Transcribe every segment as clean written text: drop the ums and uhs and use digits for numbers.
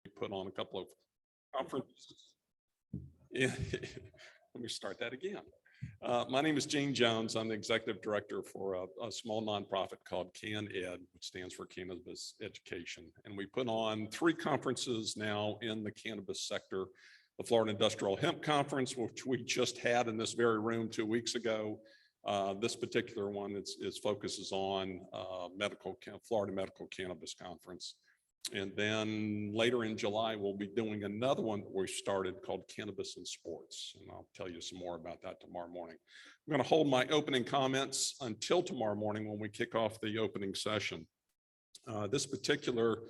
put on a couple of conferences. Yeah. Let me start that again. My name is Gene Jones. I'm the executive director for a small nonprofit called CanEd, which stands for Cannabis Education. And we put on 3 conferences now in the cannabis sector. The Florida Industrial Hemp Conference, which we just had in this very room 2 weeks ago. This particular one focuses on Florida Medical Cannabis Conference. And then later in July, we'll be doing another one that we started called Cannabis in Sports. And I'll tell you some more about that tomorrow morning. I'm going to hold my opening comments until tomorrow morning when we kick off the opening session. This particular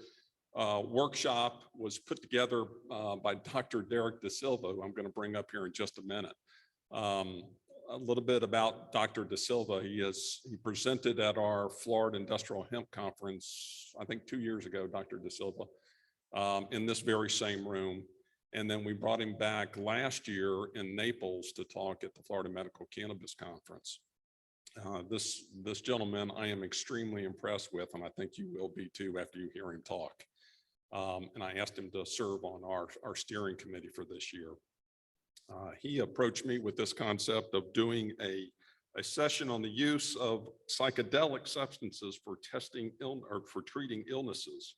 workshop was put together by Dr. Derrick DeSilva, who I'm going to bring up here in just a minute. A little bit about Dr. DeSilva. He presented at our Florida Industrial Hemp Conference, I think 2 years ago, Dr. DeSilva, in this very same room. And then we brought him back last year in Naples to talk at the Florida Medical Cannabis Conference. This gentleman I am extremely impressed with, and I think you will be too after you hear him talk. And I asked him to serve on our steering committee for this year. He approached me with this concept of doing a session on the use of psychedelic substances for treating illnesses,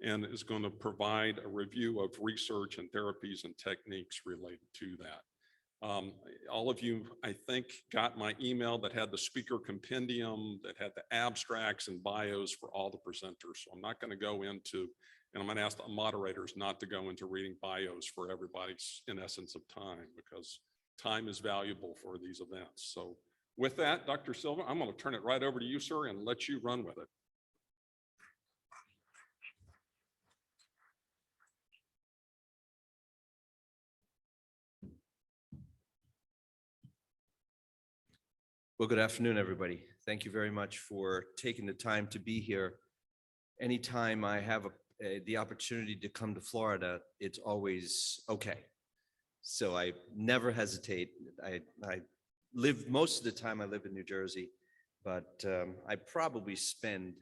and is going to provide a review of research and therapies and techniques related to that. All of you, I think, got my email that had the speaker compendium, that had the abstracts and bios for all the presenters. So I'm not going to go into, and I'm going to ask the moderators not to go into reading bios for everybody's, in essence, of time, because time is valuable for these events. So with that, Dr. Silva, I'm going to turn it right over to you, sir, and let you run with it. Well, good afternoon, everybody. Thank you very much for taking the time to be here. Anytime I have the opportunity to come to Florida, it's always okay. So I never hesitate. I live, most of the time I live in New Jersey, but I probably spend,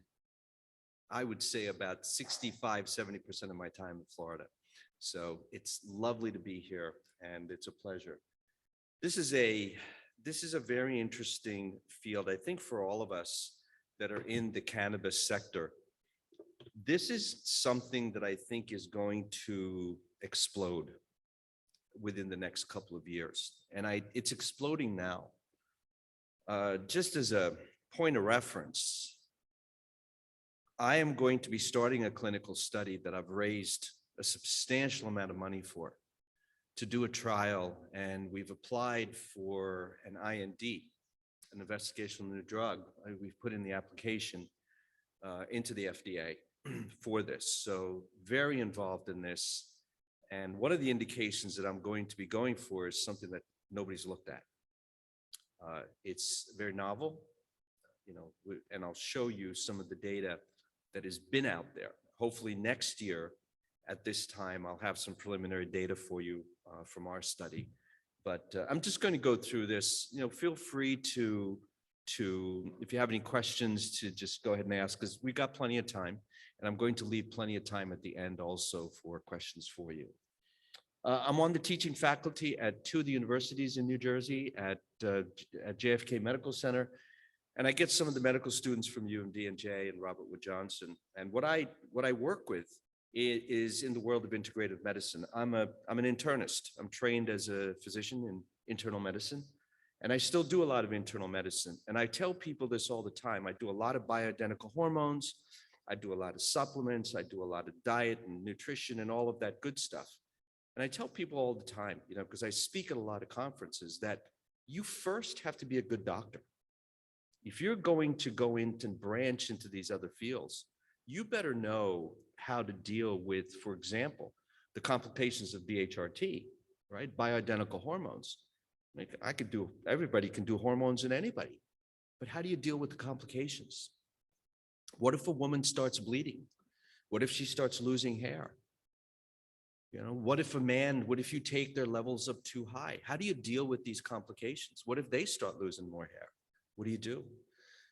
I would say, about 65–70% of my time in Florida. So it's lovely to be here, and it's a pleasure. This is a very interesting field, I think, for all of us that are in the cannabis sector. This is something that I think is going to explode within the next couple of years. And it's exploding now. Just as a point of reference, I am going to be starting a clinical study that I've raised a substantial amount of money for, to do a trial, and we've applied for an IND, an investigational new drug. We've put in the application into the FDA for this. So very involved in this. And one of the indications that I'm going to be going for is something that nobody's looked at. It's very novel, and I'll show you some of the data that has been out there. Hopefully next year at this time, I'll have some preliminary data for you from our study. But I'm just going to go through this. Feel free to, if you have any questions, to just go ahead and ask, because we've got plenty of time. And I'm going to leave plenty of time at the end also for questions for you. I'm on the teaching faculty at 2 of the universities in New Jersey, at JFK Medical Center. And I get some of the medical students from UMD and J and Robert Wood Johnson. And what I work with is in the world of integrative medicine. I'm an internist. I'm trained as a physician in internal medicine, and I still do a lot of internal medicine. And I tell people this all the time. I do a lot of bioidentical hormones. I do a lot of supplements. I do a lot of diet and nutrition and all of that good stuff. And I tell people all the time, because I speak at a lot of conferences, that you first have to be a good doctor. If you're going to go into and branch into these other fields, you better know how to deal with, for example, the complications of BHRT, right? Bioidentical hormones. Everybody can do hormones in anybody, but how do you deal with the complications? What if a woman starts bleeding? What if she starts losing hair? What if you take their levels up too high? How do you deal with these complications? What if they start losing more hair? What do you do?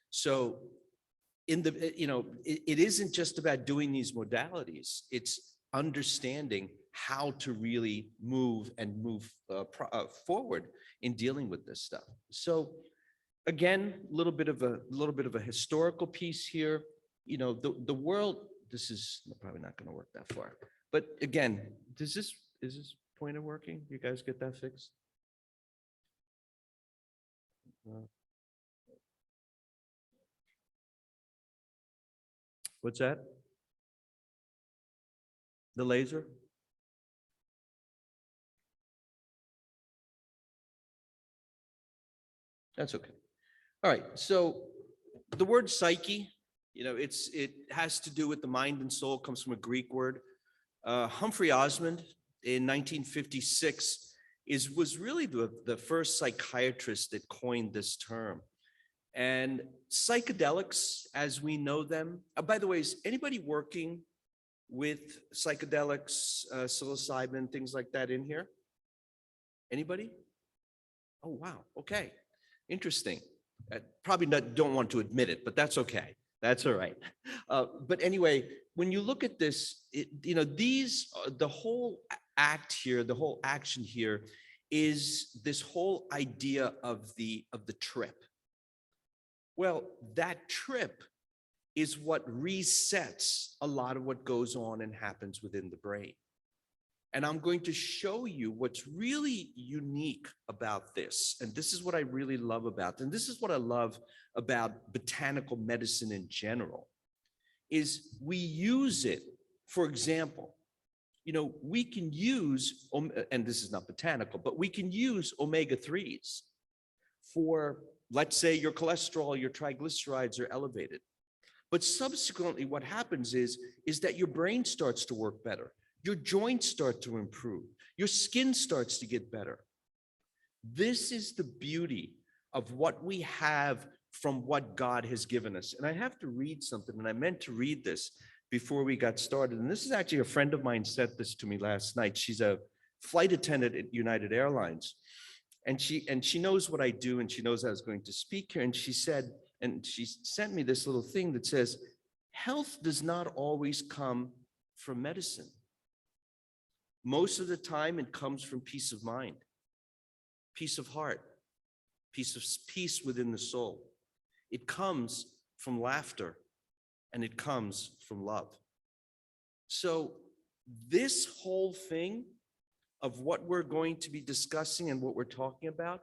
So it isn't just about doing these modalities. It's understanding how to really move forward in dealing with this stuff. So again, a little bit of a historical piece here. You know, the world, this is probably not going to work that far. But again, is this pointer working? You guys get that fixed? What's that? The laser? That's okay. All right. So the word psyche, you know, it has to do with the mind and soul, comes from a Greek word. Humphrey Osmond in 1956 was really the first psychiatrist that coined this term. And psychedelics, as we know them, by the way, is anybody working with psychedelics, psilocybin, things like that in here? Anybody? Oh, wow. Okay. Interesting. Probably don't want to admit it, but that's okay. That's all right. But anyway, when you look at this, you know, the whole act here, the whole action here is this whole idea of the trip. Well, that trip is what resets a lot of what goes on and happens within the brain. And I'm going to show you what's really unique about this. And this is what I really love about, and this is what I love about botanical medicine in general, is we use it. For example, you know, we can use, and this is not botanical, but we can use omega-3s for, let's say your cholesterol, your triglycerides are elevated. But subsequently what happens is that your brain starts to work better. Your joints start to improve. Your skin starts to get better. This is the beauty of what we have from what God has given us. And I have to read something, and I meant to read this before we got started. And this is actually a friend of mine sent this to me last night. She's a flight attendant at United Airlines. And she knows what I do, and she knows I was going to speak here. And she said, and she sent me this little thing that says, health does not always come from medicine. Most of the time, it comes from peace of mind, peace of heart, peace within the soul. It comes from laughter, and it comes from love. So this whole thing of what we're going to be discussing and what we're talking about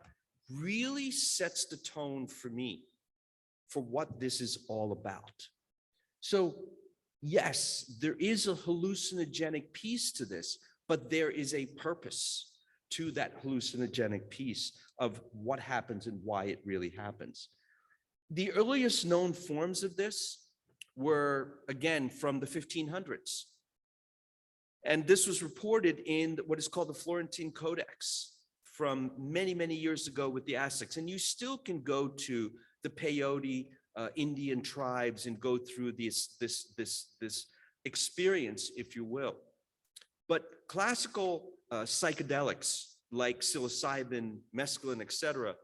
really sets the tone for me for what this is all about. So yes, there is a hallucinogenic piece to this, but there is a purpose to that hallucinogenic piece of what happens and why it really happens. The earliest known forms of this were, again, from the 1500s. And this was reported in what is called the Florentine Codex from many, many years ago with the Aztecs. And you still can go to the peyote Indian tribes and go through this experience, if you will. But classical psychedelics like psilocybin, mescaline, etc.,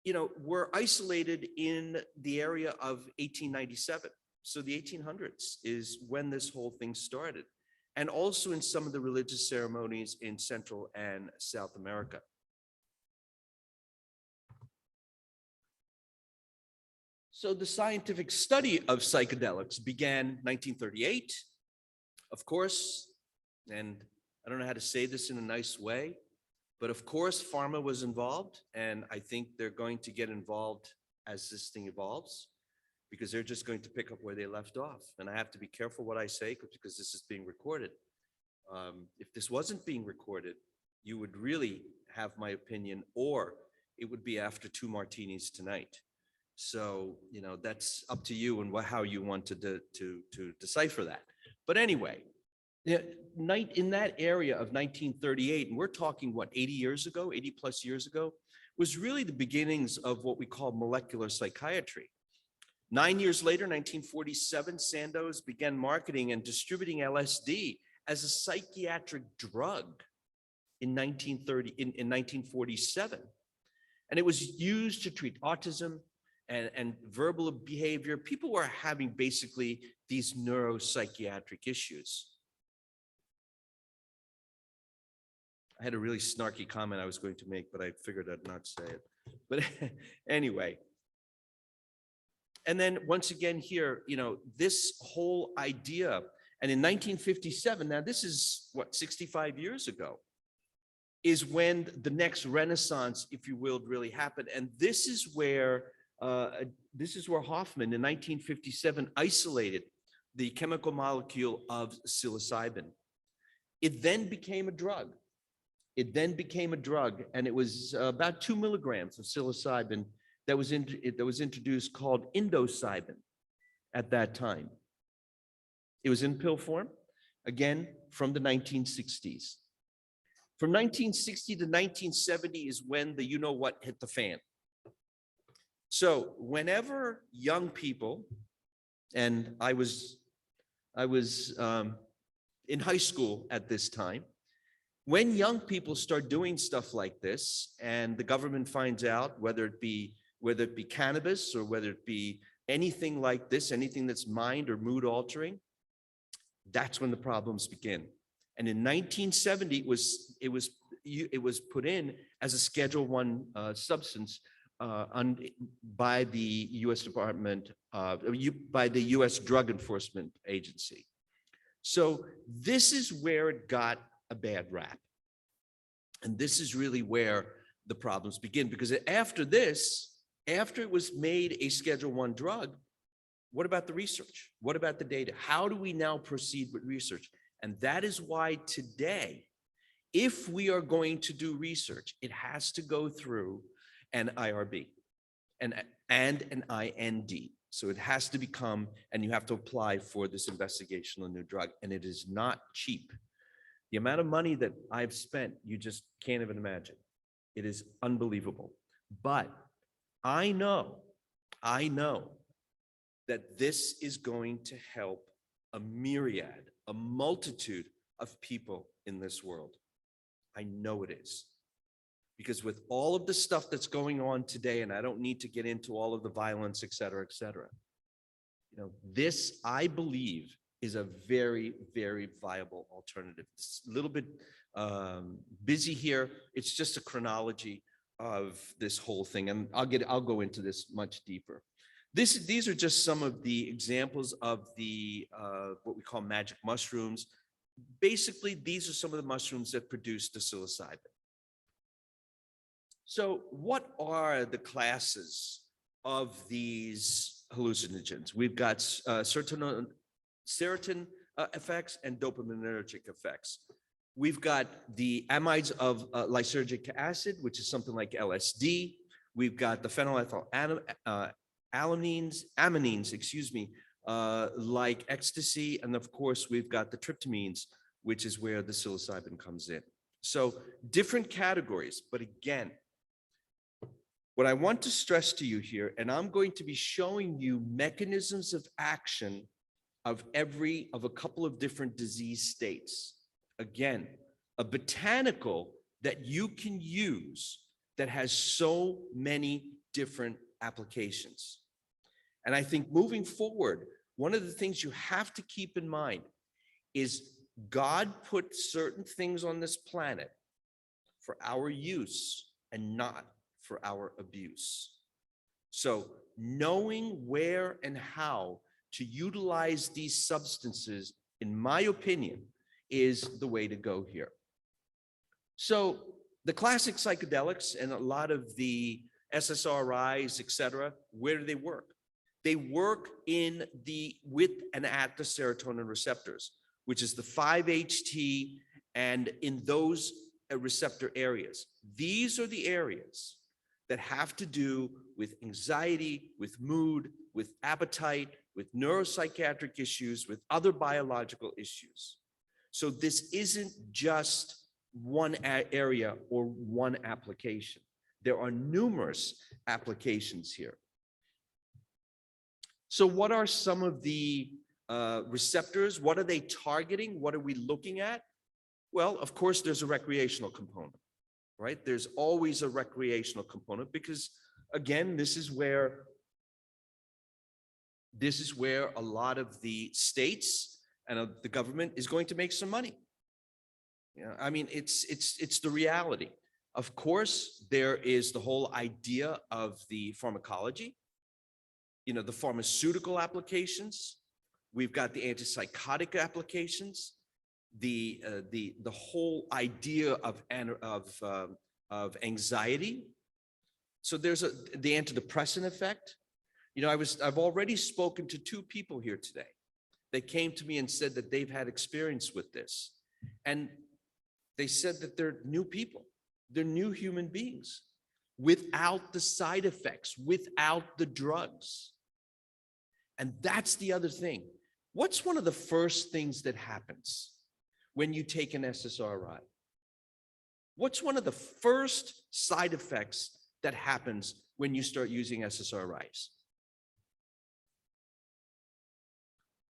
you know, were isolated in the area of 1897. So the 1800s is when this whole thing started, and also in some of the religious ceremonies in Central and South America. So the scientific study of psychedelics began 1938, of course, and I don't know how to say this in a nice way, but of course, pharma was involved, and I think they're going to get involved as this thing evolves, because they're just going to pick up where they left off. And I have to be careful what I say because this is being recorded. If this wasn't being recorded, you would really have my opinion, or it would be after 2 martinis tonight. So, you know, that's up to you and how you want to decipher that. But anyway, in that area of 1938, and we're talking, what, 80 years ago, 80 plus years ago, was really the beginnings of what we call molecular psychiatry. 9 years later, 1947, Sandoz began marketing and distributing LSD as a psychiatric drug in 1947. And it was used to treat autism and verbal behavior. People were having basically these neuropsychiatric issues. I had a really snarky comment I was going to make, but I figured I'd not say it. But anyway. And then once again here, this whole idea, and in 1957, now this is what, 65 years ago, is when the next renaissance, if you will, really happened. And this is where Hoffman in 1957 isolated the chemical molecule of psilocybin. It then became a drug. And it was about 2 milligrams of psilocybin that was introduced, called indocybin at that time. It was in pill form, again, from the 1960s. From 1960 to 1970 is when the you-know-what hit the fan. So whenever young people, and I was in high school at this time, when young people start doing stuff like this, and the government finds out, whether it be cannabis or whether it be anything like this, anything that's mind or mood altering, that's when the problems begin. And in 1970, it was put in as a Schedule I substance by the U.S. by the U.S. Drug Enforcement Agency. So this is where it got a bad rap. And this is really where the problems begin, because after this, after it was made a Schedule I drug, what about the research? What about the data? How do we now proceed with research? And that is why today, if we are going to do research, it has to go through an IRB and an IND. So it has to become, and you have to apply for this investigational new drug, and it is not cheap. The amount of money that I've spent, you just can't even imagine. It is unbelievable. But I know that this is going to help a myriad, a multitude of people in this world. I know it is. Because with all of the stuff that's going on today, and I don't need to get into all of the violence, et cetera, this, I believe, is a very, very viable alternative. It's a little bit busy here. It's just a chronology of this whole thing, and I'll go into this much deeper. These are just some of the examples of the what we call magic mushrooms. Basically, these are some of the mushrooms that produce the psilocybin. So what are the classes of these hallucinogens? We've got serotonin effects and dopaminergic effects. We've got the amides of lysergic acid, which is something like LSD. We've got the phenylethylamines, like ecstasy. And of course, we've got the tryptamines, which is where the psilocybin comes in. So different categories, but again, what I want to stress to you here, and I'm going to be showing you mechanisms of action of a couple of different disease states. Again, a botanical that you can use that has so many different applications. And I think moving forward, one of the things you have to keep in mind is God put certain things on this planet for our use and not for our abuse. So knowing where and how to utilize these substances, in my opinion, is the way to go here. So the classic psychedelics and a lot of the SSRIs, et cetera, where do they work? They work with and at the serotonin receptors, which is the 5-HT, and in those receptor areas. These are the areas that have to do with anxiety, with mood, with appetite, with neuropsychiatric issues, with other biological issues. So this isn't just one area or one application. There are numerous applications here. So what are some of the receptors? What are they targeting? What are we looking at? Well, of course, there's a recreational component, right? There's always a recreational component because, again, this is where a lot of the states and the government is going to make some money. Yeah, I mean, it's the reality. Of course, there is the whole idea of the pharmacology, the pharmaceutical applications. We've got the antipsychotic applications, the whole idea of anxiety. So there's the antidepressant effect. I've already spoken to 2 people here today. They came to me and said that they've had experience with this. And they said that they're new people. They're new human beings without the side effects, without the drugs. And that's the other thing. What's one of the first things that happens when you take an SSRI? What's one of the first side effects that happens when you start using SSRIs?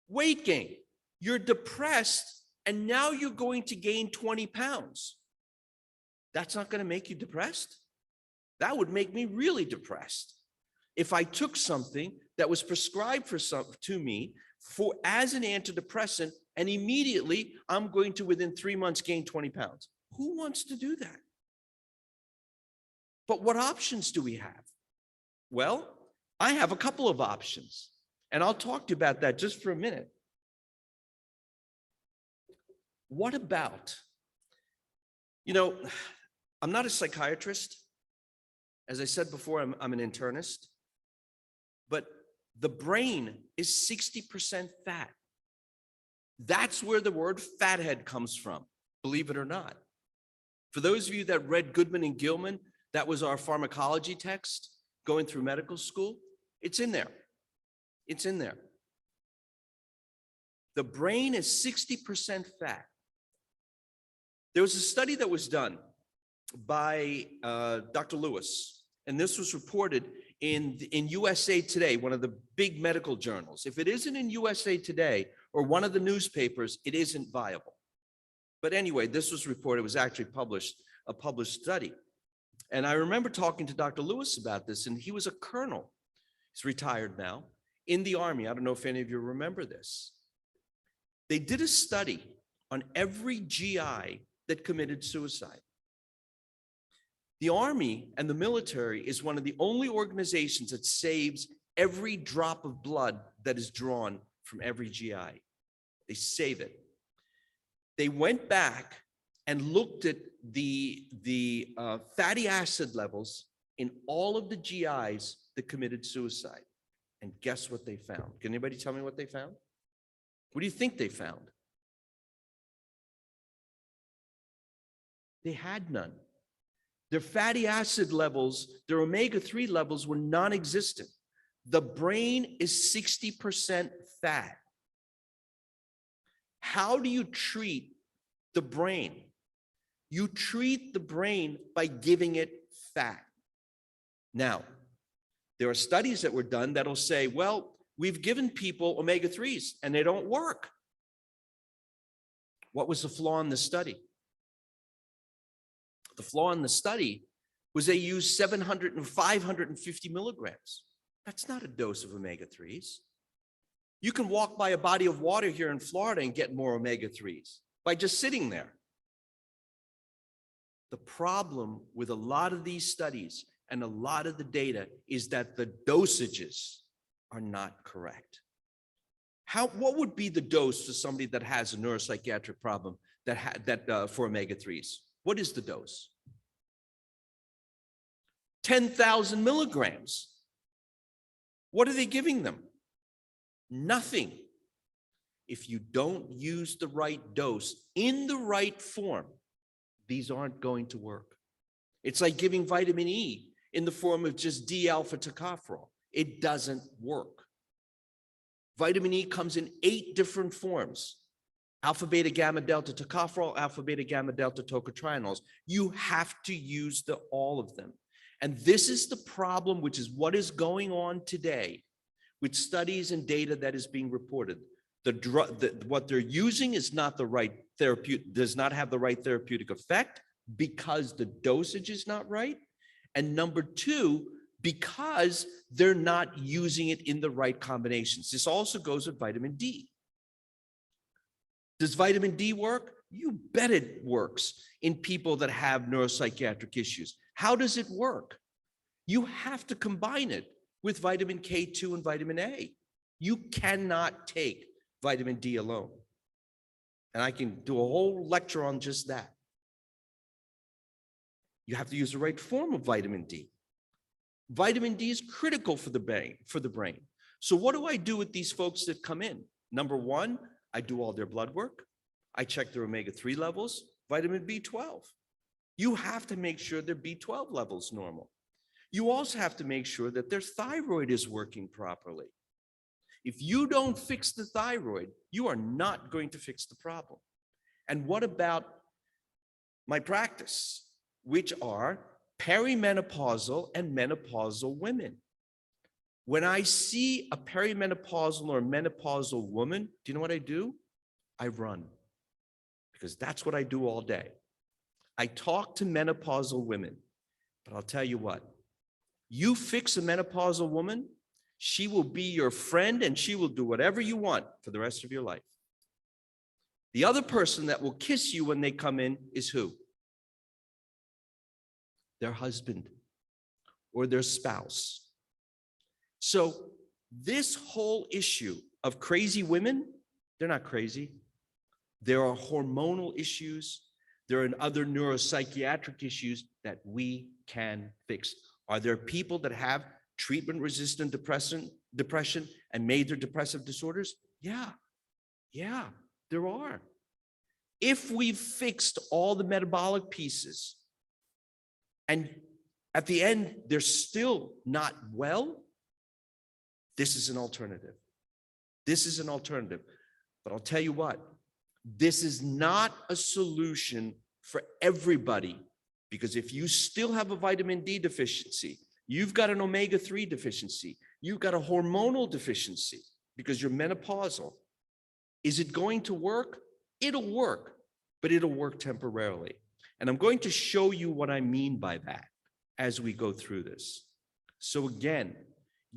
Weight gain. You're depressed, and now you're going to gain 20 pounds. That's not going to make you depressed. That would make me really depressed. If I took something that was prescribed to me as an antidepressant, and immediately I'm going to, within 3 months, gain 20 pounds. Who wants to do that? But what options do we have? Well, I have a couple of options, and I'll talk to you about that just for a minute. What about, I'm not a psychiatrist. As I said before, I'm an internist. But the brain is 60% fat. That's where the word fathead comes from, believe it or not. For those of you that read Goodman and Gilman, that was our pharmacology text going through medical school. It's in there. It's in there. The brain is 60% fat. There was a study that was done by Dr. Lewis, and this was reported in USA Today, one of the big medical journals. If it isn't in USA Today or one of the newspapers, it isn't viable. But anyway, this was reported. It was actually a published study. And I remember talking to Dr. Lewis about this, and he was a colonel. He's retired now, in the Army. I don't know if any of you remember this. They did a study on every GI that committed suicide. The Army and the military is one of the only organizations that saves every drop of blood that is drawn from every GI. They save it. They went back and looked at the fatty acid levels in all of the GIs that committed suicide. And guess what they found? Can anybody tell me what they found? What do you think they found? They had none. Their fatty acid levels, their omega-3 levels were non-existent. The brain is 60% fat. How do you treat the brain? You treat the brain by giving it fat. Now, there are studies that were done that'll say, well, we've given people omega-3s and they don't work. What was the flaw in the study? The flaw in the study was they used 700 and 550 milligrams. That's not a dose of omega-3s. You can walk by a body of water here in Florida and get more omega-3s by just sitting there. The problem with a lot of these studies and a lot of the data is that the dosages are not correct. What would be the dose for somebody that has a neuropsychiatric problem for omega-3s? What is the dose? 10,000 milligrams. What are they giving them? Nothing. If you don't use the right dose in the right form, these aren't going to work. It's like giving vitamin E in the form of just D-alpha tocopherol. It doesn't work. Vitamin E comes in 8 different forms. Alpha, beta, gamma, delta tocopherol, alpha, beta, gamma, delta tocotrienols. You have to use all of them. And this is the problem, which is what is going on today with studies and data that is being reported. What they're using is not the right therapeutic, does not have the right therapeutic effect because the dosage is not right. And number 2, because they're not using it in the right combinations. This also goes with vitamin D. Does vitamin D work? You bet it works in people that have neuropsychiatric issues. How does it work? You have to combine it with vitamin K2 and vitamin A. You cannot take vitamin D alone. And I can do a whole lecture on just that. You have to use the right form of vitamin D. Vitamin D is critical for the brain. So what do I do with these folks that come in? Number one, I do all their blood work. I check their omega-3 levels, vitamin B12. You have to make sure their B12 levels normal. You also have to make sure that their thyroid is working properly. If you don't fix the thyroid, you are not going to fix the problem. And what about my practice, which are perimenopausal and menopausal women? When I see a perimenopausal or menopausal woman, do you know what I do? I run, because that's what I do all day. I talk to menopausal women, but I'll tell you what, you fix a menopausal woman, she will be your friend and she will do whatever you want for the rest of your life. The other person that will kiss you when they come in is who? Their husband or their spouse. So this whole issue of crazy women, they're not crazy. There are hormonal issues. There are other neuropsychiatric issues that we can fix. Are there people that have treatment-resistant depression and major depressive disorders? Yeah, there are. If we've fixed all the metabolic pieces and at the end they're still not well, this is an alternative. This is an alternative. But I'll tell you what, this is not a solution for everybody, because if you still have a vitamin D deficiency, you've got an omega-3 deficiency, you've got a hormonal deficiency because you're menopausal. Is it going to work? It'll work, but it'll work temporarily. And I'm going to show you what I mean by that as we go through this. So again,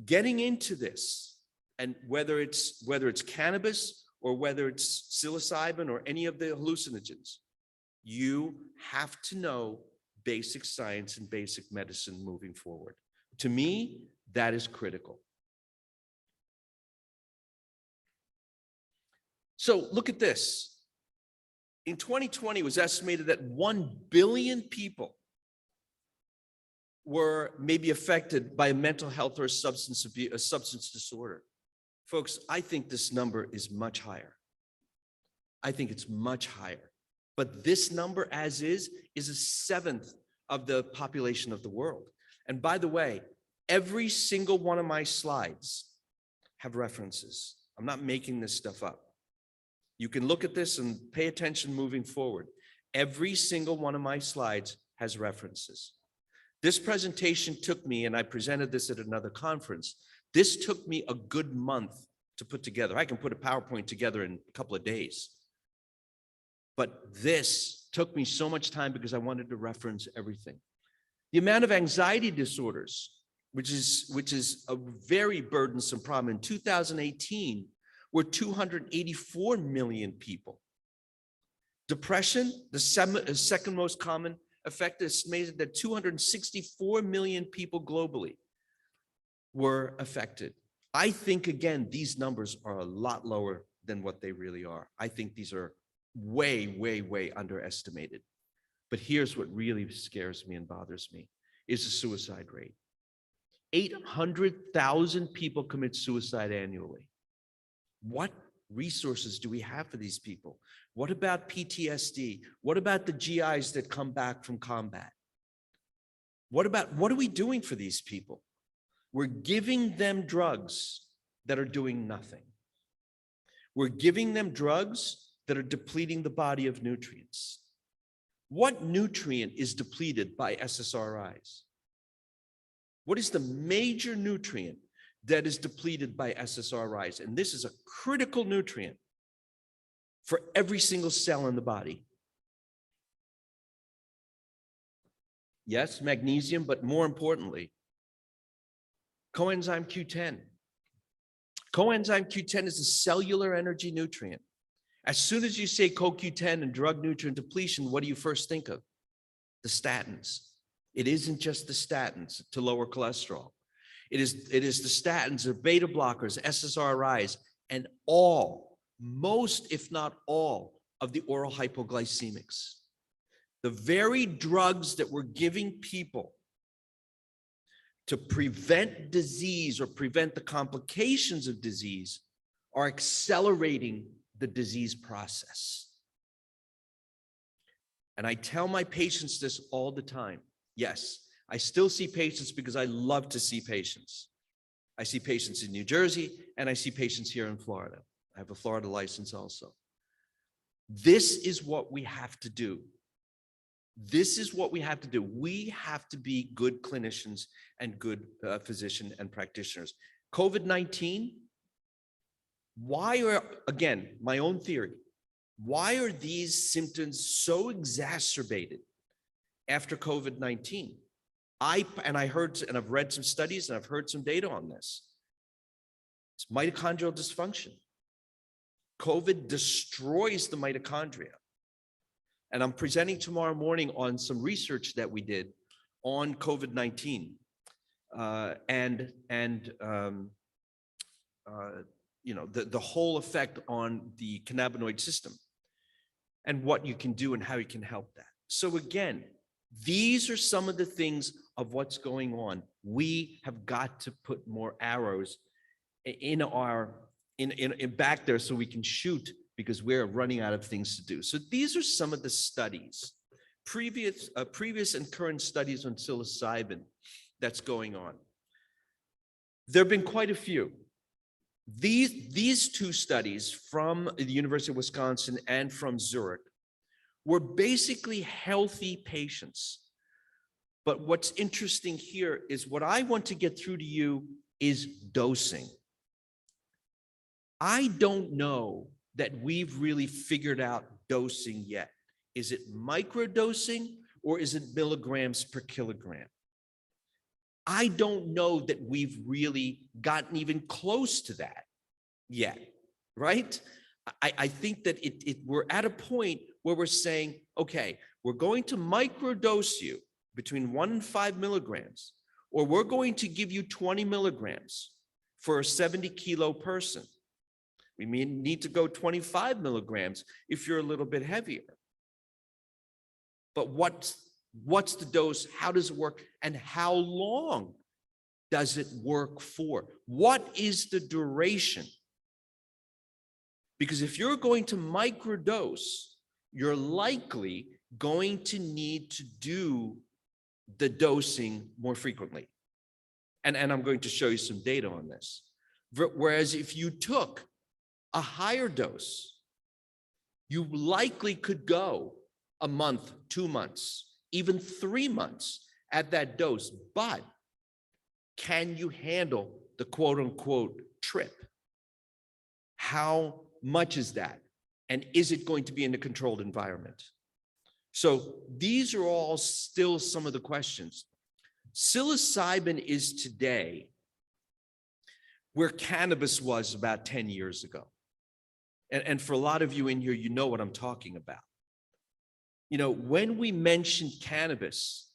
getting into this, and whether it's cannabis or whether it's psilocybin or any of the hallucinogens, you have to know basic science and basic medicine moving forward. To me, that is critical. So look at this. In 2020, it was estimated that 1 billion people were maybe affected by a mental health or a substance disorder. Folks, I think this number is much higher. I think it's much higher. But this number as is a seventh of the population of the world. And by the way, every single one of my slides have references. I'm not making this stuff up. You can look at this and pay attention moving forward. Every single one of my slides has references. This presentation took me, and I presented this at another conference, this took me a good month to put together. I can put a PowerPoint together in a couple of days. But this took me so much time because I wanted to reference everything. The amount of anxiety disorders, which is a very burdensome problem, in 2018 were 284 million people. Depression, the second most common effect, is estimated that 264 million people globally were affected. I think, again, these numbers are a lot lower than what they really are. I think these are way, way, way underestimated. But here's what really scares me and bothers me, is the suicide rate. 800,000 people commit suicide annually. What resources do we have for these people? What about PTSD? What about the GIs that come back from combat? What are we doing for these people? We're giving them drugs that are doing nothing. We're giving them drugs that are depleting the body of nutrients. What nutrient is depleted by SSRIs? What is the major nutrient that is depleted by SSRIs? And this is a critical nutrient for every single cell in the body. Yes, magnesium, but more importantly, coenzyme Q10. Coenzyme Q10 is a cellular energy nutrient. As soon as you say CoQ10 and drug nutrient depletion, what do you first think of? The statins. It isn't just the statins to lower cholesterol. It is the statins, the beta blockers, SSRIs, and most, if not all, of the oral hypoglycemics. The very drugs that we're giving people to prevent disease or prevent the complications of disease are accelerating the disease process. And I tell my patients this all the time. Yes, I still see patients because I love to see patients. I see patients in New Jersey and I see patients here in Florida. I have a Florida license also. This is what we have to do. This is what we have to do. We have to be good clinicians and good physician and practitioners. COVID-19, again, my own theory, why are these symptoms so exacerbated after COVID-19? I've read some studies and I've heard some data on this. It's mitochondrial dysfunction. COVID destroys the mitochondria. And I'm presenting tomorrow morning on some research that we did on COVID-19 the whole effect on the cannabinoid system and what you can do and how you can help that. So again, these are some of the things of what's going on. We have got to put more arrows in back there so we can shoot, because we're running out of things to do. So these are some of the studies, previous and current studies on psilocybin that's going on. There have been quite a few. These two studies from the University of Wisconsin and from Zurich were basically healthy patients. But what's interesting here is what I want to get through to you is dosing. I don't know that we've really figured out dosing yet. Is it microdosing or is it milligrams per kilogram? I don't know that we've really gotten even close to that yet, right? I think that we're at a point where we're saying, okay, we're going to microdose you between 1 and 5 milligrams, or we're going to give you 20 milligrams for a 70-kilo person. We may need to go 25 milligrams if you're a little bit heavier. But what's the dose? How does it work? And how long does it work for? What is the duration? Because if you're going to microdose, you're likely going to need to do the dosing more frequently. And I'm going to show you some data on this. Whereas if you took a higher dose, you likely could go a month, 2 months, even 3 months at that dose. But can you handle the quote unquote trip? How much is that? And is it going to be in a controlled environment? So these are all still some of the questions. Psilocybin is today where cannabis was about 10 years ago. And for a lot of you in here, you know what I'm talking about. You know, when we mentioned cannabis,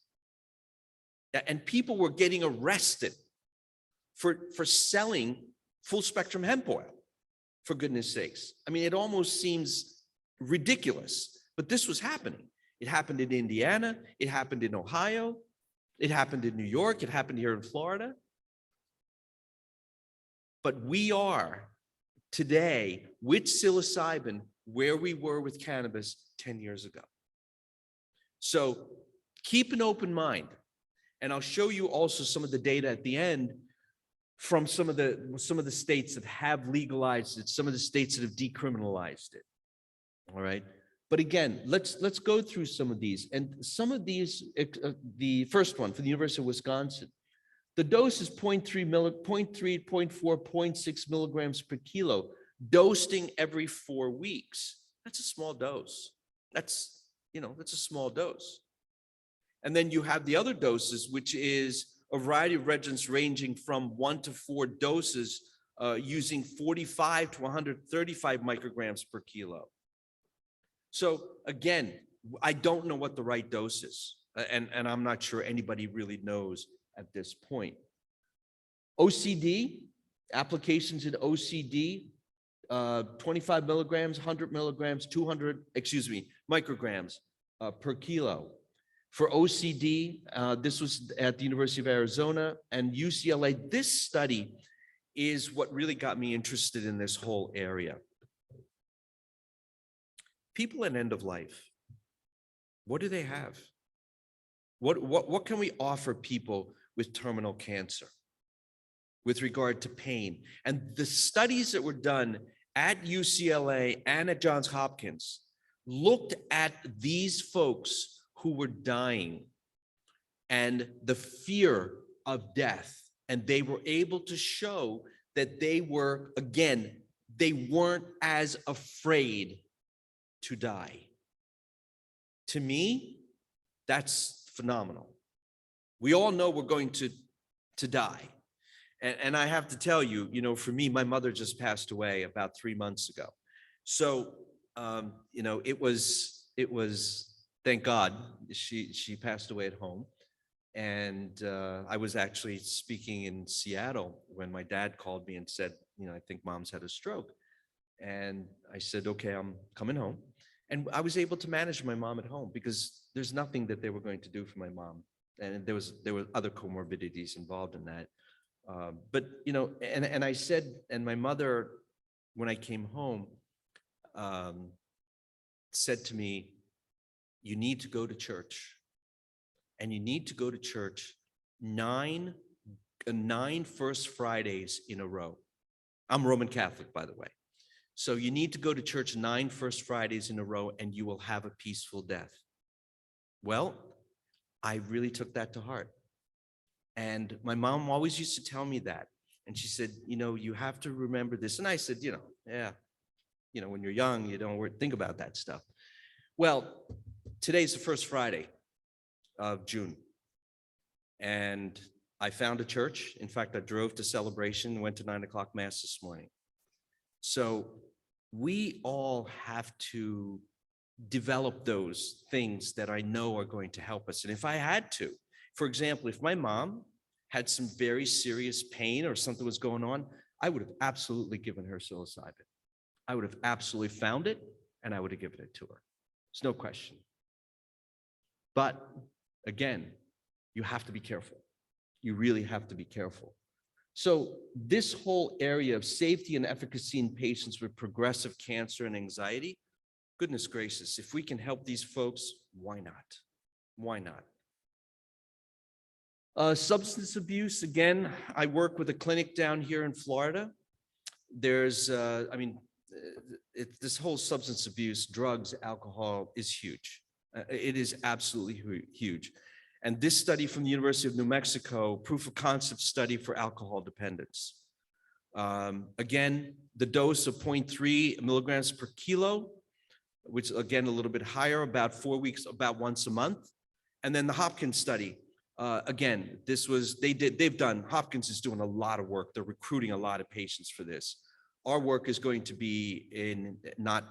and people were getting arrested for selling full spectrum hemp oil, for goodness sakes. I mean, it almost seems ridiculous, but this was happening. It happened in Indiana, it happened in Ohio, it happened in New York, it happened here in Florida. But we are today with psilocybin where we were with cannabis 10 years ago. So keep an open mind. And I'll show you also some of the data at the end from some of the states that have legalized it, some of the states that have decriminalized it. All right. But again, let's go through some of these. And some of these, the first one for the University of Wisconsin, the dose is 0.3, 0.4, 0.6 milligrams per kilo, dosing every 4 weeks. That's a small dose. That's a small dose. And then you have the other doses, which is a variety of regimens ranging from 1 to 4 doses using 45 to 135 micrograms per kilo. So again, I don't know what the right dose is, and I'm not sure anybody really knows at this point. OCD, applications in OCD, 25 milligrams, 100 milligrams, 200, micrograms per kilo. For OCD, this was at the University of Arizona and UCLA. This study is what really got me interested in this whole area. People at end of life, what do they have? What can we offer people with terminal cancer with regard to pain? And the studies that were done at UCLA and at Johns Hopkins looked at these folks who were dying and the fear of death. And they were able to show that they were, again, they weren't as afraid to die. To me, that's phenomenal. We all know we're going to die. And I have to tell you, you know, for me, my mother just passed away about 3 months ago. So, you know, it was, thank God, she passed away at home. And I was actually speaking in Seattle when my dad called me and said, you know, I think mom's had a stroke. And I said, okay, I'm coming home. And I was able to manage my mom at home because there's nothing that they were going to do for my mom. And there were other comorbidities involved in that. But, you know, and I said, and my mother, when I came home, said to me, you need to go to church. And you need to go to church nine First Fridays in a row. I'm Roman Catholic, by the way. So you need to go to church 9 First Fridays in a row and you will have a peaceful death. Well, I really took that to heart. And my mom always used to tell me that. And she said, you know, you have to remember this. And I said, you know, yeah, you know, when you're young, you don't think about that stuff. Well, today's the first Friday of June. And I found a church. In fact, I drove to celebration and went to 9 o'clock mass this morning. So we all have to develop those things that I know are going to help us. And if I had to, for example, if my mom had some very serious pain or something was going on, I would have absolutely given her psilocybin. I would have absolutely found it and I would have given it to her. There's no question. But again, you have to be careful. You really have to be careful. So this whole area of safety and efficacy in patients with progressive cancer and anxiety, goodness gracious, if we can help these folks, why not? Why not? Substance abuse, again, I work with a clinic down here in Florida. There's, this whole substance abuse, drugs, alcohol is huge. It is absolutely huge. And this study from the University of New Mexico, proof of concept study for alcohol dependence. Again, the dose of 0.3 milligrams per kilo, which again, a little bit higher, about 4 weeks, about once a month. And then the Hopkins study, again, Hopkins is doing a lot of work. They're recruiting a lot of patients for this. Our work is going to be not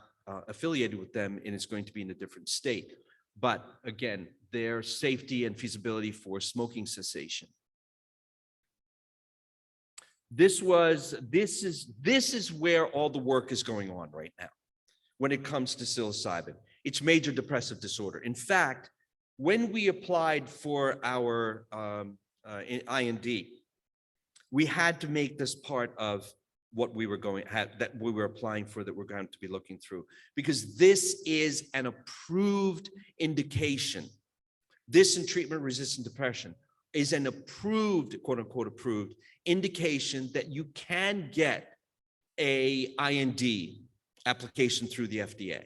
affiliated with them, and it's going to be in a different state. But again, their safety and feasibility for smoking cessation. This is where all the work is going on right now when it comes to psilocybin. It's major depressive disorder. In fact, when we applied for our IND, we had to make this part of what we were applying for, that we're going to be looking through, because this is an approved indication. This in treatment-resistant depression is an approved, quote unquote, approved indication that you can get a IND application through the FDA.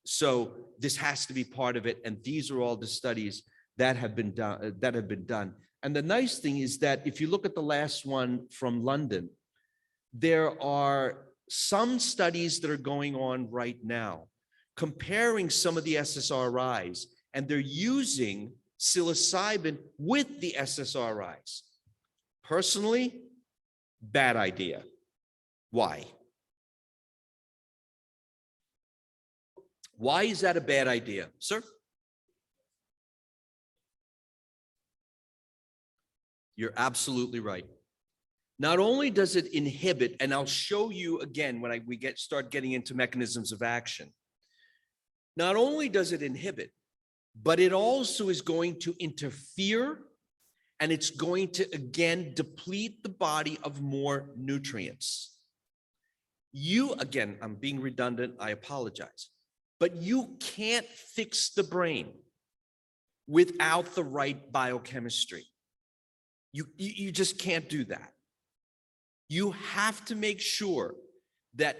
So this has to be part of it. And these are all the studies that have been done. And the nice thing is that if you look at the last one from London, there are some studies that are going on right now comparing some of the SSRIs, and they're using psilocybin with the SSRIs. Personally, bad idea. Why? Why is that a bad idea, sir? You're absolutely right. Not only does it inhibit, and I'll show you again when we start getting into mechanisms of action. Not only does it inhibit, but it also is going to interfere, and it's going to again deplete the body of more nutrients. Again, I'm being redundant, I apologize, but you can't fix the brain without the right biochemistry. You just can't do that. You have to make sure that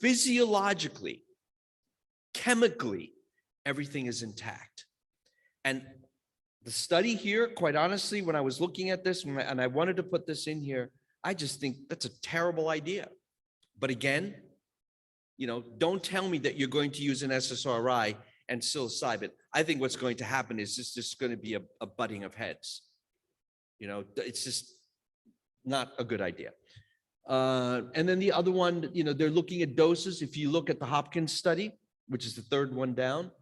physiologically, chemically, everything is intact. And the study here, quite honestly, when I was looking at this and I wanted to put this in here, I just think that's a terrible idea. But again, don't tell me that you're going to use an SSRI and psilocybin. I think what's going to happen is this is going to be a butting of heads. It's just not a good idea. And then the other one, they're looking at doses. If you look at the Hopkins study, which is the third one down,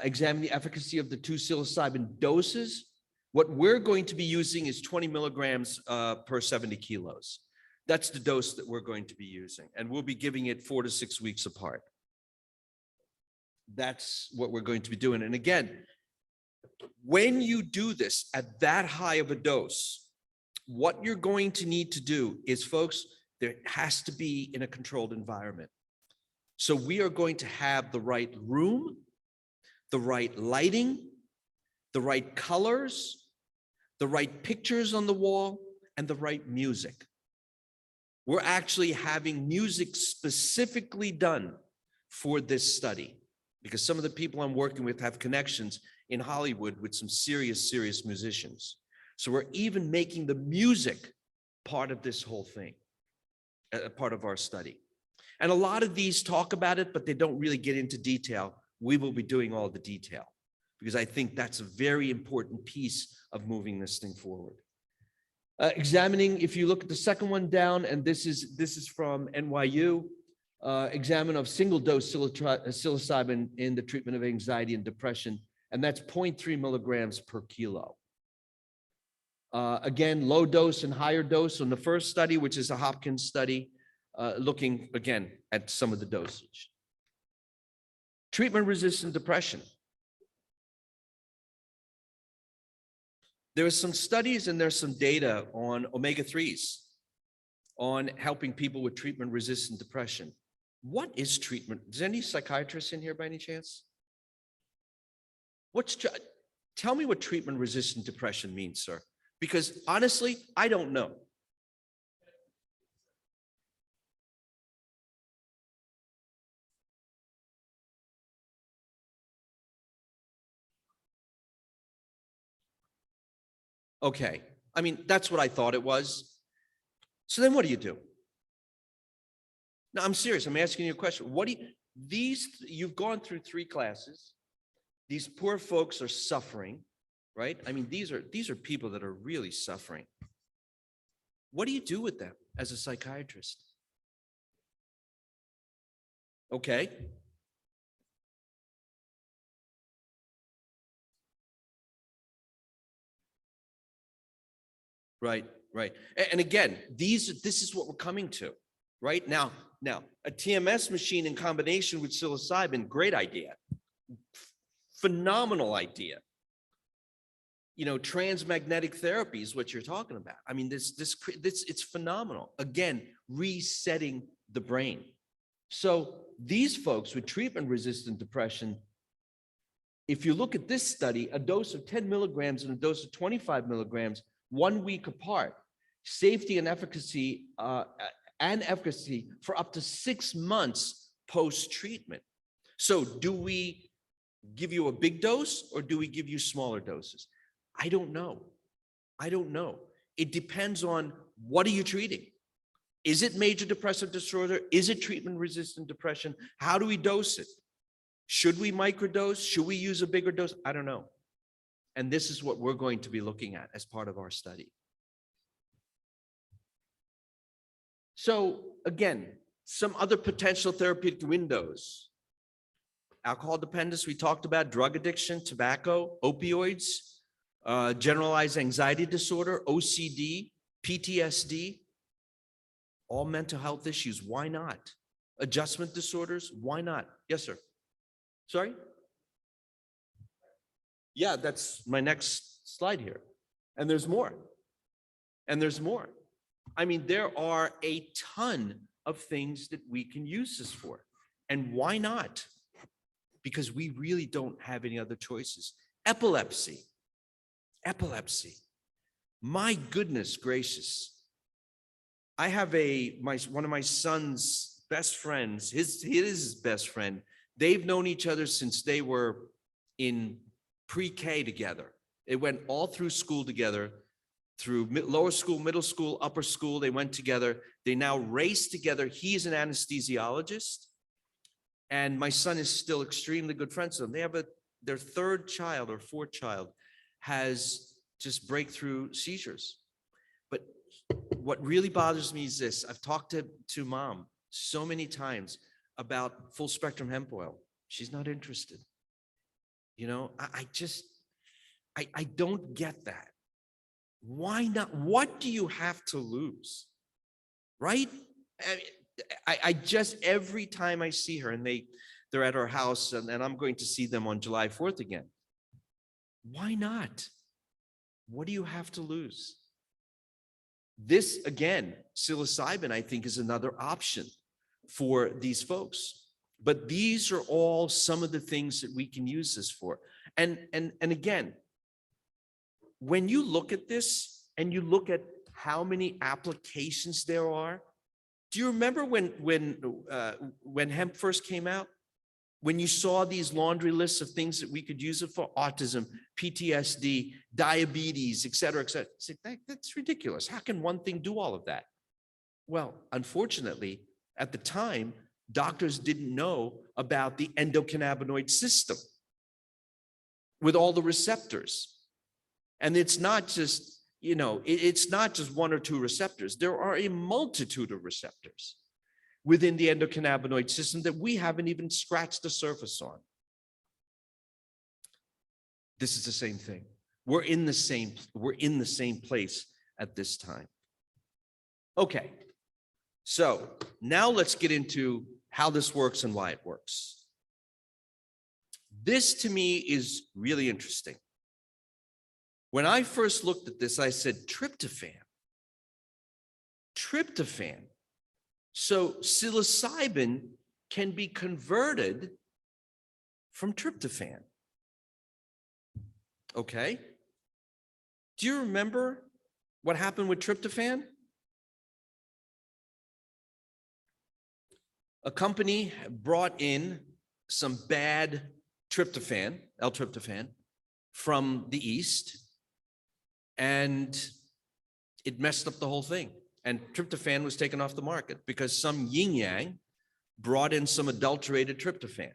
examine the efficacy of the 2 psilocybin doses. What we're going to be using is 20 milligrams per 70 kilos. That's the dose that we're going to be using. And we'll be giving it 4 to 6 weeks apart. That's what we're going to be doing. And again, when you do this at that high of a dose, what you're going to need to do is, folks, there has to be in a controlled environment. So we are going to have the right room, the right lighting, the right colors, the right pictures on the wall, and the right music. We're actually having music specifically done for this study because some of the people I'm working with have connections in Hollywood with some serious musicians. So we're even making the music part of this whole thing, a part of our study. And a lot of these talk about it, but they don't really get into detail. We will be doing all the detail because I think that's a very important piece of moving this thing forward. Examining, if you look at the second one down, and this is from NYU, examine of single dose psilocybin in the treatment of anxiety and depression, and that's 0.3 milligrams per kilo. Again, low dose and higher dose on the first study, which is a Hopkins study, looking again at some of the dosage. Treatment-resistant depression. There are some studies and there's some data on omega-3s on helping people with treatment-resistant depression. What is treatment? Is there any psychiatrists in here by any chance? Tell me what treatment-resistant depression means, sir. Because honestly, I don't know. Okay, I mean, that's what I thought it was. So then what do you do? No, I'm serious. I'm asking you a question. You've gone through 3 classes. These poor folks are suffering, right? I mean, these are people that are really suffering. What do you do with them as a psychiatrist? Okay. Right. And again, this is what we're coming to, right? Now, a TMS machine in combination with psilocybin, great idea. Phenomenal idea. Transmagnetic therapy is what you're talking about. I mean, this it's phenomenal. Again, resetting the brain. So these folks with treatment-resistant depression, if you look at this study, a dose of 10 milligrams and a dose of 25 milligrams, 1 week apart, safety and efficacy for up to 6 months post-treatment. So do we give you a big dose or do we give you smaller doses? I don't know. It depends on what are you treating. Is it major depressive disorder? Is it treatment-resistant depression? How do we dose it? Should we microdose? Should we use a bigger dose? I don't know. And this is what we're going to be looking at as part of our study. So again, some other potential therapeutic windows. alcohol dependence, we talked about drug addiction, tobacco, opioids, generalized anxiety disorder, OCD, PTSD, all mental health issues. Why not? Adjustment disorders, why not? Yes, sir. Sorry? Yeah, that's my next slide here. And there's more. And there's more. I mean, there are a ton of things that we can use this for. And why not? Because we really don't have any other choices. Epilepsy. Epilepsy. My goodness gracious. I have one of my son's best friends, his best friend. They've known each other since they were in pre-K together. It went all through school together, through lower school, middle school, upper school. They went together. They now race together. He's an anesthesiologist, and my son is still extremely good friends with them. They have their third child or fourth child has just breakthrough seizures. But what really bothers me is this. I've talked to mom so many times about full spectrum hemp oil. She's not interested. You know, I don't get that. Why not? What do you have to lose? Right? I just, every time I see her and they're at her house and I'm going to see them on July 4th again. Why not? What do you have to lose? This, again, psilocybin, I think, is another option for these folks. But these are all some of the things that we can use this for. And again, when you look at this and you look at how many applications there are, do you remember when hemp first came out? When you saw these laundry lists of things that we could use it for: autism, PTSD, diabetes, et cetera, et cetera. Say, that's ridiculous. How can one thing do all of that? Well, unfortunately, at the time, doctors didn't know about the endocannabinoid system with all the receptors. And it's not just, you know, it's not just one or two receptors. There are a multitude of receptors within the endocannabinoid system that we haven't even scratched the surface on. This is the same thing. We're in the same place at this time. Okay. So now let's get into how this works and why it works. This to me is really interesting. When I first looked at this, I said, tryptophan. Tryptophan. So psilocybin can be converted from tryptophan. Okay. Do you remember what happened with tryptophan? A company brought in some bad tryptophan, L-tryptophan, from the East, and it messed up the whole thing. And tryptophan was taken off the market because some yin yang brought in some adulterated tryptophan.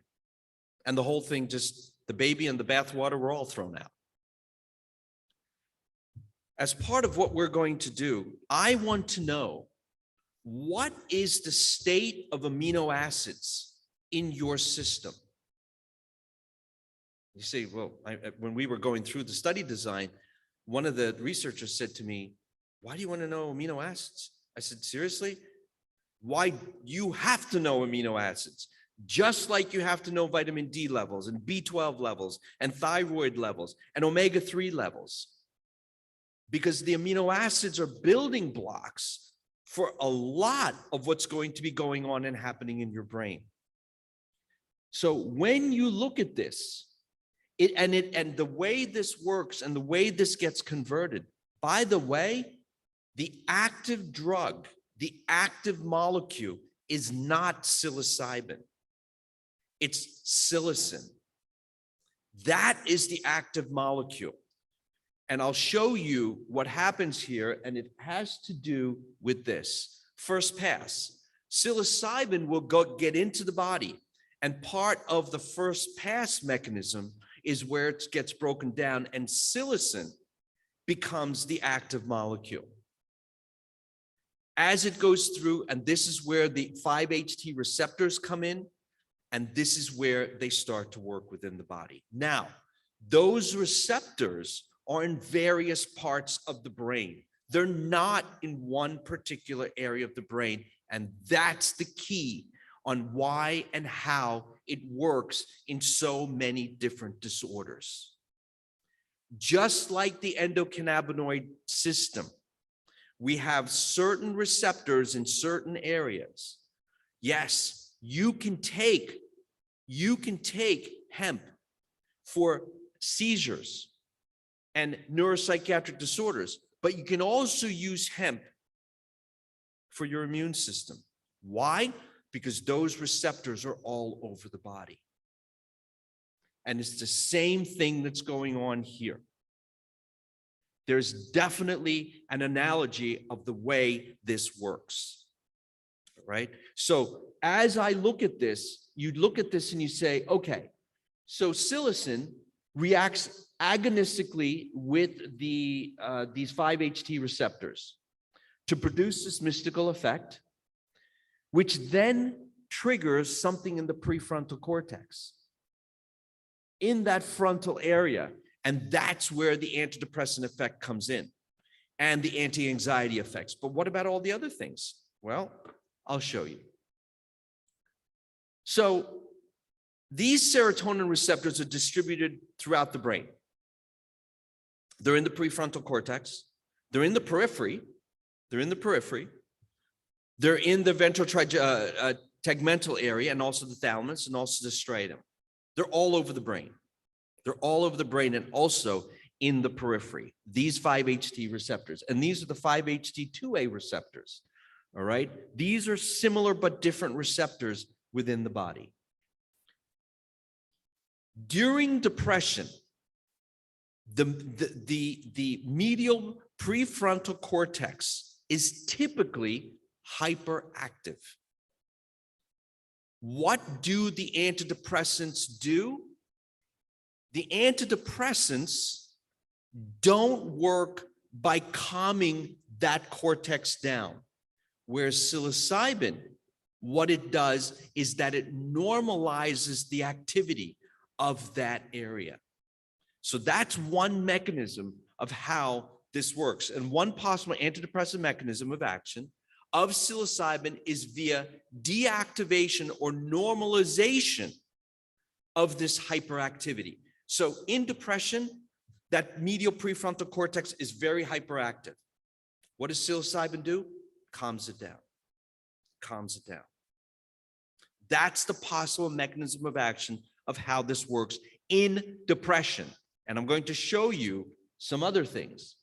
And the whole thing just, the baby and the bathwater were all thrown out. As part of what we're going to do, I want to know, what is the state of amino acids in your system? You say, well, when we were going through the study design, one of the researchers said to me, why do you want to know amino acids? I said, seriously? Why? You have to know amino acids, just like you have to know vitamin D levels and B12 levels and thyroid levels and omega-3 levels, because the amino acids are building blocks for a lot of what's going to be going on and happening in your brain. So when you look at this, and the way this works and the way this gets converted, by the way, the active drug, the active molecule is not psilocybin. It's psilocin. That is the active molecule. And I'll show you what happens here, and it has to do with this. First pass. Psilocybin will get into the body, and part of the first pass mechanism is where it gets broken down, and psilocin becomes the active molecule. As it goes through, and this is where the 5-HT receptors come in, And this is where they start to work within the body. Now, those receptors are in various parts of the brain. They're not in one particular area of the brain. And that's the key on why and how it works in so many different disorders. Just like the endocannabinoid system, we have certain receptors in certain areas. Yes, you can take hemp for seizures and neuropsychiatric disorders, but you can also use hemp for your immune system. Why? Because those receptors are all over the body. And it's the same thing that's going on here. There's definitely an analogy of the way this works, right? So as I look at this, you look at this and you say, okay, so psilocin reacts agonistically with these 5-HT receptors to produce this mystical effect, which then triggers something in the prefrontal cortex, in that frontal area. And that's where the antidepressant effect comes in and the anti-anxiety effects. But what about all the other things? Well, I'll show you. So these serotonin receptors are distributed throughout the brain. They're in the prefrontal cortex. They're in the periphery. They're in the ventral tegmental area, and also the thalamus, and also the striatum. They're all over the brain. They're all over the brain and also in the periphery, these 5-HT receptors. And these are the 5-HT2A receptors, all right? These are similar but different receptors within the body. During depression, the medial prefrontal cortex is typically hyperactive. What do the antidepressants do? The antidepressants don't work by calming that cortex down, whereas psilocybin, what it does is that it normalizes the activity of that area. So that's one mechanism of how this works. And one possible antidepressant mechanism of action of psilocybin is via deactivation or normalization of this hyperactivity. So in depression, that medial prefrontal cortex is very hyperactive. What does psilocybin do? Calms it down. Calms it down. That's the possible mechanism of action of how this works in depression. And I'm going to show you some other things.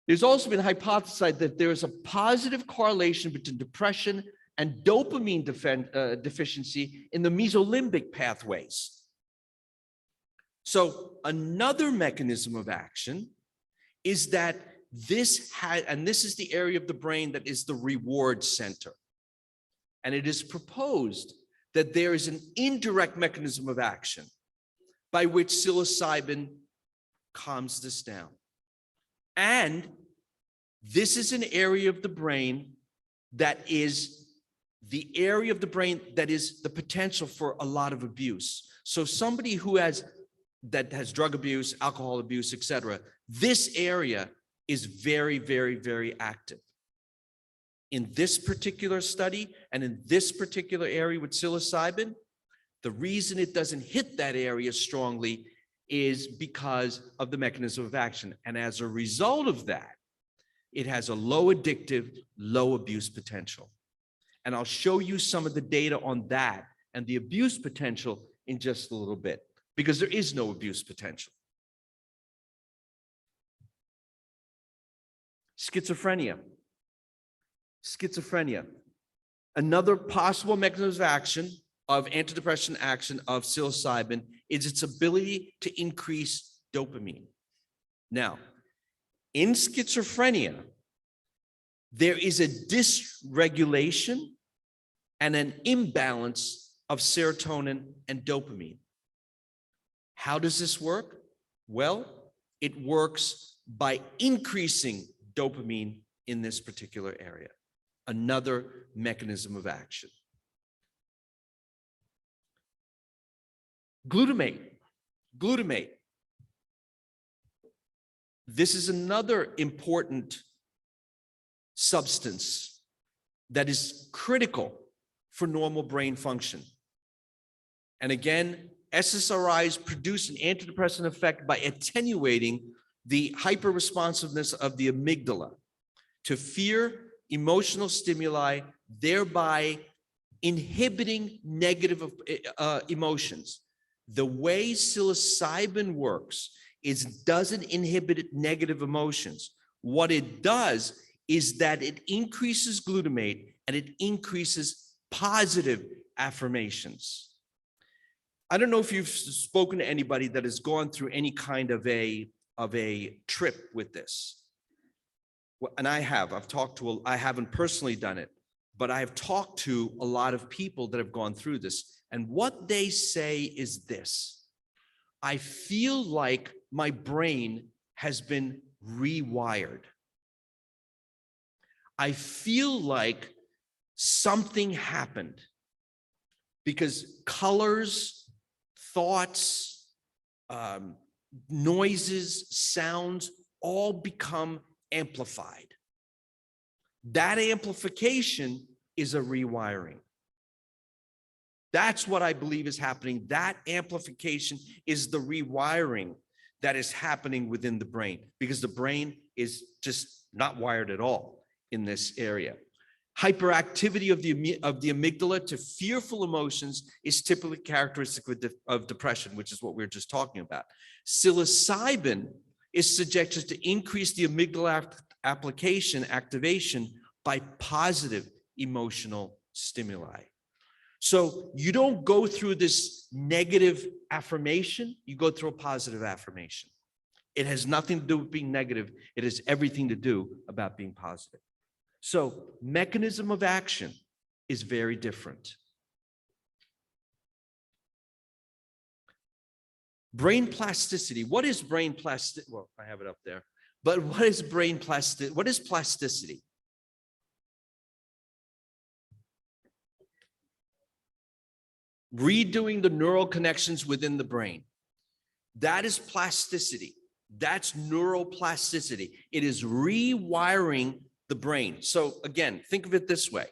There's also been hypothesized that there is a positive correlation between depression and dopamine deficiency in the mesolimbic pathways. So another mechanism of action is that this is the area of the brain that is the reward center. And it is proposed that there is an indirect mechanism of action by which psilocybin calms this down. And this is an area of the brain that is the area of the brain that is the potential for a lot of abuse. So somebody who has drug abuse, alcohol abuse, etc., this area is very, very, very active. In this particular study and in this particular area with psilocybin, the reason it doesn't hit that area strongly is because of the mechanism of action. And as a result of that, it has a low addictive, low abuse potential. And I'll show you some of the data on that and the abuse potential in just a little bit, because there is no abuse potential. Schizophrenia. Schizophrenia. Another possible mechanism of action of antidepressant action of psilocybin is its ability to increase dopamine. Now, in schizophrenia, there is a dysregulation and an imbalance of serotonin and dopamine. How does this work? Well, it works by increasing dopamine in this particular area. Another mechanism of action. Glutamate. This is another important substance that is critical for normal brain function. And again, SSRIs produce an antidepressant effect by attenuating the hyperresponsiveness of the amygdala to fear, emotional stimuli, thereby inhibiting negative emotions. The way psilocybin works is doesn't inhibit negative emotions. What it does is that it increases glutamate and it increases positive affirmations. I don't know if you've spoken to anybody that has gone through any kind of a trip with this. And I have. I haven't personally done it, but I have talked to a lot of people that have gone through this. And what they say is this: I feel like my brain has been rewired. I feel like something happened because colors, thoughts, noises, sounds all become amplified. That amplification is a rewiring. That's what I believe is happening. That amplification is the rewiring that is happening within the brain, because the brain is just not wired at all in this area. Hyperactivity of the amygdala to fearful emotions is typically characteristic of depression, which is what we were just talking about. Psilocybin is suggested to increase the amygdala activation by positive emotional stimuli. So you don't go through this negative affirmation, you go through a positive affirmation. It has nothing to do with being negative. It has everything to do about being positive. So mechanism of action is very different. Brain plasticity. What is brain plasticity? Well, I have it up there. But what is brain plasticity? What is plasticity? Redoing the neural connections within the brain. That is plasticity. That's neuroplasticity. It is rewiring the brain. So again, think of it this way.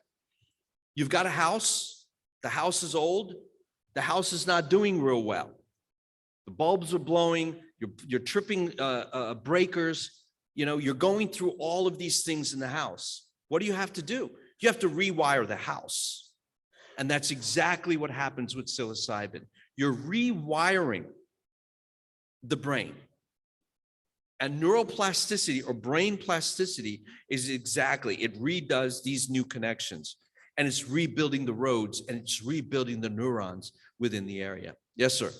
You've got a house. The house is old. The house is not doing real well. The bulbs are blowing. You're tripping breakers. You know, you're going through all of these things in the house. What do you have to do? You have to rewire the house. And that's exactly what happens with psilocybin. You're rewiring the brain. And neuroplasticity or brain plasticity is exactly, it redoes these new connections, and it's rebuilding the roads, and it's rebuilding the neurons within the area. Yes, sir.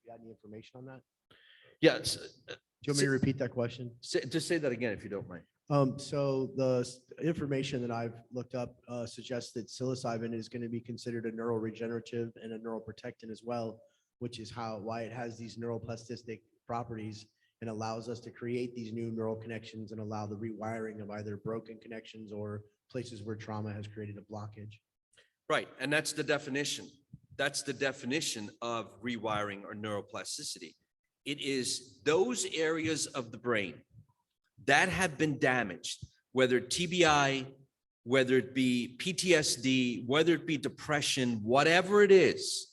You got any information on that? Yes. Do you want me to repeat that question? Just say that again, if you don't mind. So the information that I've looked up suggests that psilocybin is going to be considered a neuroregenerative and a neuroprotectant as well, which is why it has these neuroplastic properties and allows us to create these new neural connections and allow the rewiring of either broken connections or places where trauma has created a blockage. Right, and that's the definition. That's the definition of rewiring or neuroplasticity. It is those areas of the brain that have been damaged, whether TBI, whether it be PTSD, whether it be depression, whatever it is,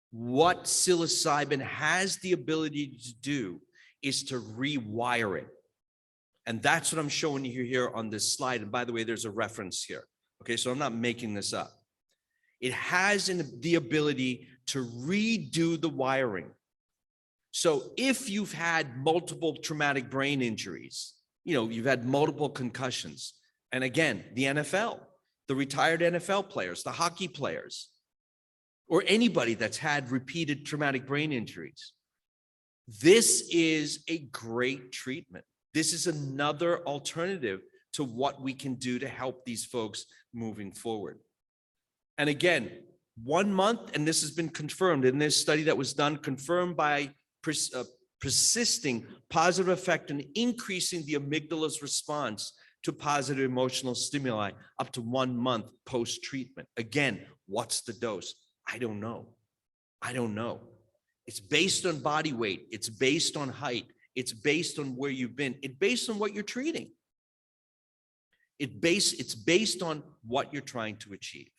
what psilocybin has the ability to do is to rewire it. And that's what I'm showing you here on this slide. And by the way, there's a reference here. Okay, so I'm not making this up. It has the ability to redo the wiring. So if you've had multiple traumatic brain injuries, you know, you've had multiple concussions, and again, the NFL, the retired NFL players, the hockey players, or anybody that's had repeated traumatic brain injuries, this is a great treatment. This is another alternative to what we can do to help these folks moving forward. And again, 1 month, and this has been confirmed in this study that was done, confirmed by persisting positive effect in increasing the amygdala's response to positive emotional stimuli up to 1 month post-treatment. Again, what's the dose? I don't know. I don't know. It's based on body weight. It's based on height. It's based on where you've been. It's based on what you're treating. It's based on what you're trying to achieve.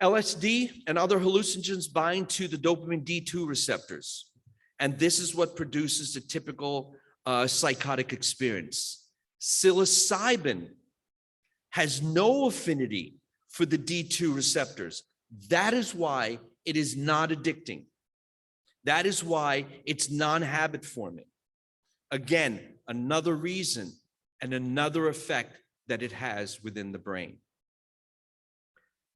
LSD and other hallucinogens bind to the dopamine D2 receptors. And this is what produces a typical psychotic experience. Psilocybin has no affinity for the D2 receptors. That is why it is not addicting. That is why it's non-habit forming. Again, another reason and another effect that it has within the brain.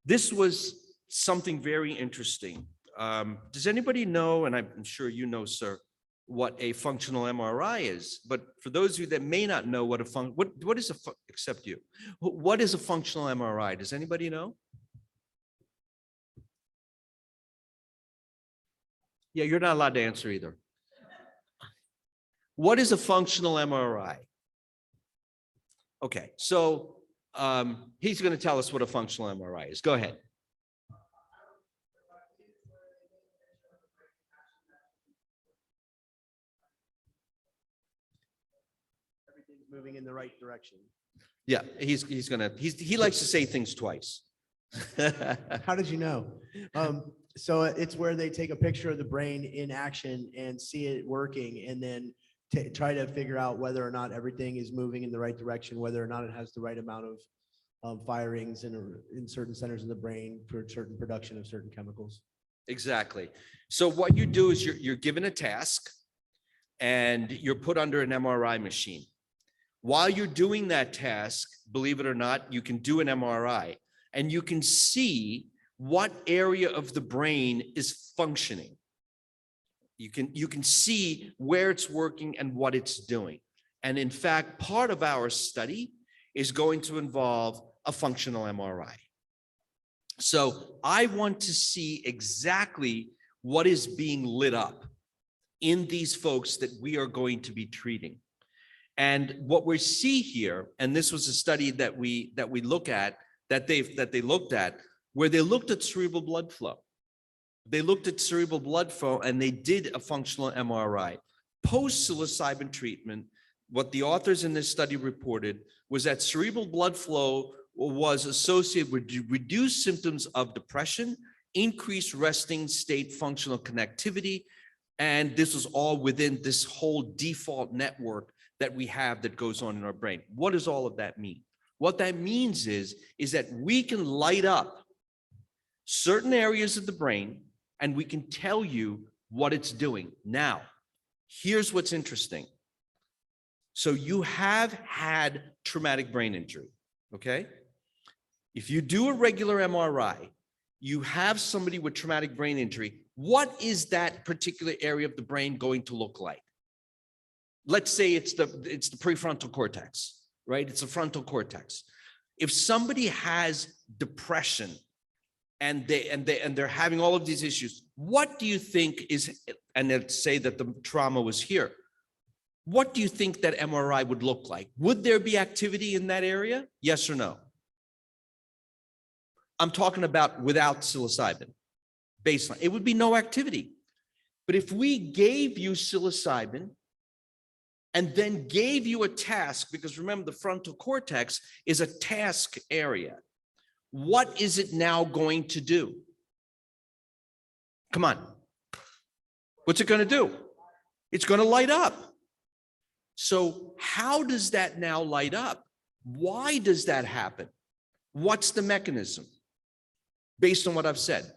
This was something very interesting. Does anybody know, and I'm sure you know, sir, what a functional MRI is? But for those of you that may not know what a except you, what is a functional MRI? Does anybody know? Yeah, you're not allowed to answer either. What is a functional MRI? Okay, so he's going to tell us what a functional MRI is. Go ahead. Everything's moving in the right direction. Yeah, he likes to say things twice. How did you know? So it's where they take a picture of the brain in action and see it working, and then try to figure out whether or not everything is moving in the right direction, whether or not it has the right amount of firings in certain centers of the brain for certain production of certain chemicals. Exactly. So what you do is you're given a task and you're put under an MRI machine. While you're doing that task, believe it or not, you can do an MRI and you can see what area of the brain is functioning. You can see where it's working and what it's doing. And in fact, part of our study is going to involve a functional MRI. So I want to see exactly what is being lit up in these folks that we are going to be treating. And what we see here, and this was a study that we look at, that they looked at, where they looked at cerebral blood flow. They looked at cerebral blood flow and they did a functional MRI. Post psilocybin treatment, what the authors in this study reported was that cerebral blood flow was associated with reduced symptoms of depression, increased resting state functional connectivity, and this was all within this whole default network that we have that goes on in our brain. What does all of that mean? What that means is that we can light up certain areas of the brain and we can tell you what it's doing. Now, here's what's interesting. So you have had traumatic brain injury, okay? If you do a regular MRI, you have somebody with traumatic brain injury, what is that particular area of the brain going to look like? Let's say it's the prefrontal cortex, right? It's the frontal cortex. If somebody has depression and they're having all of these issues, what do you think is, and let's say that the trauma was here, what do you think that MRI would look like? Would there be activity in that area? Yes or no? I'm talking about without psilocybin, baseline. It would be no activity. But if we gave you psilocybin and then gave you a task, because remember the frontal cortex is a task area, what is it now going to do? Come on. What's it going to do? It's going to light up. So how does that now light up? Why does that happen? What's the mechanism? Based on what I've said.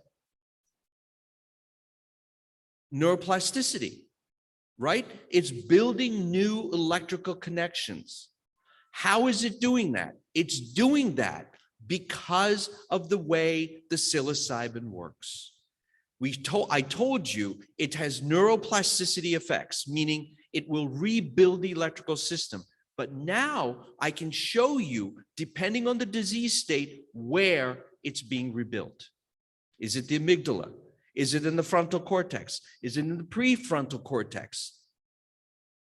Neuroplasticity, right? It's building new electrical connections. How is it doing that? It's doing that because of the way the psilocybin works. I told you it has neuroplasticity effects, meaning it will rebuild the electrical system. But now I can show you, depending on the disease state, where it's being rebuilt. Is it the amygdala? Is it in the frontal cortex? Is it in the prefrontal cortex?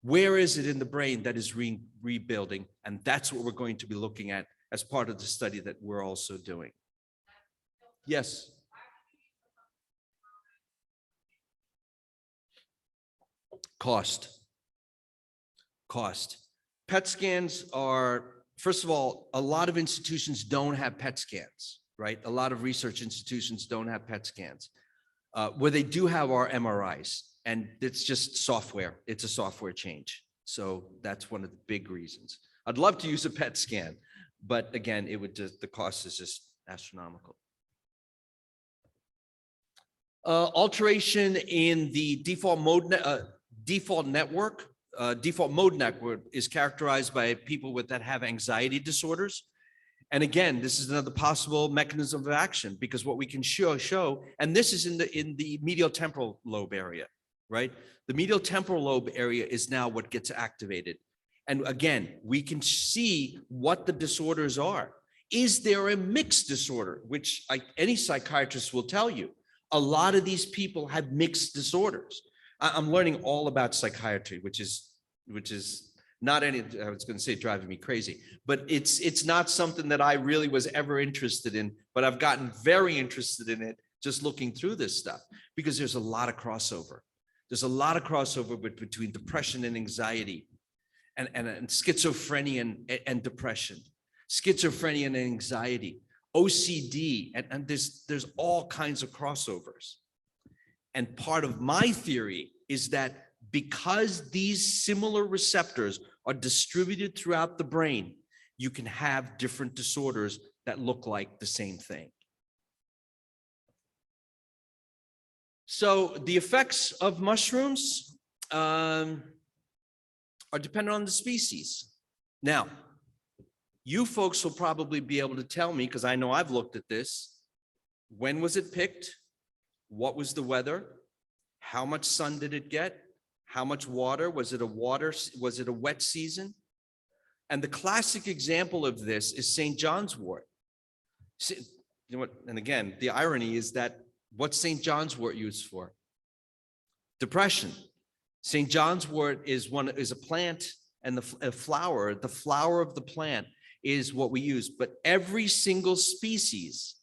Where is it in the brain that is rebuilding? And that's what we're going to be looking at as part of the study that we're also doing. Yes. Cost. PET scans are, first of all, a lot of institutions don't have PET scans, right? A lot of research institutions don't have PET scans. Where they do have are MRIs, and it's just software. It's a software change. So that's one of the big reasons. I'd love to use a PET scan, but again, it would just, the cost is just astronomical. Alteration in the default mode network is characterized by people that have anxiety disorders. And again, this is another possible mechanism of action, because what we can show, and this is in the medial temporal lobe area, right? The medial temporal lobe area is now what gets activated. And again, we can see what the disorders are. Is there a mixed disorder, which any psychiatrist will tell you? A lot of these people have mixed disorders. I'm learning all about psychiatry, which is not any, I was going to say driving me crazy, but it's not something that I really was ever interested in, but I've gotten very interested in it just looking through this stuff, because there's a lot of crossover. There's a lot of crossover between depression and anxiety and schizophrenia and depression, schizophrenia and anxiety, OCD, and there's all kinds of crossovers. And part of my theory is that because these similar receptors are distributed throughout the brain, you can have different disorders that look like the same thing. So the effects of mushrooms are dependent on the species. Now, you folks will probably be able to tell me, because I know I've looked at this, when was it picked? What was the weather? How much sun did it get? How much water? Was it a wet season? And the classic example of this is St. John's wort. You know what? And again, the irony is that what's St. John's wort used for? Depression. St. John's wort is a plant, and the flower of the plant is what we use. But every single species,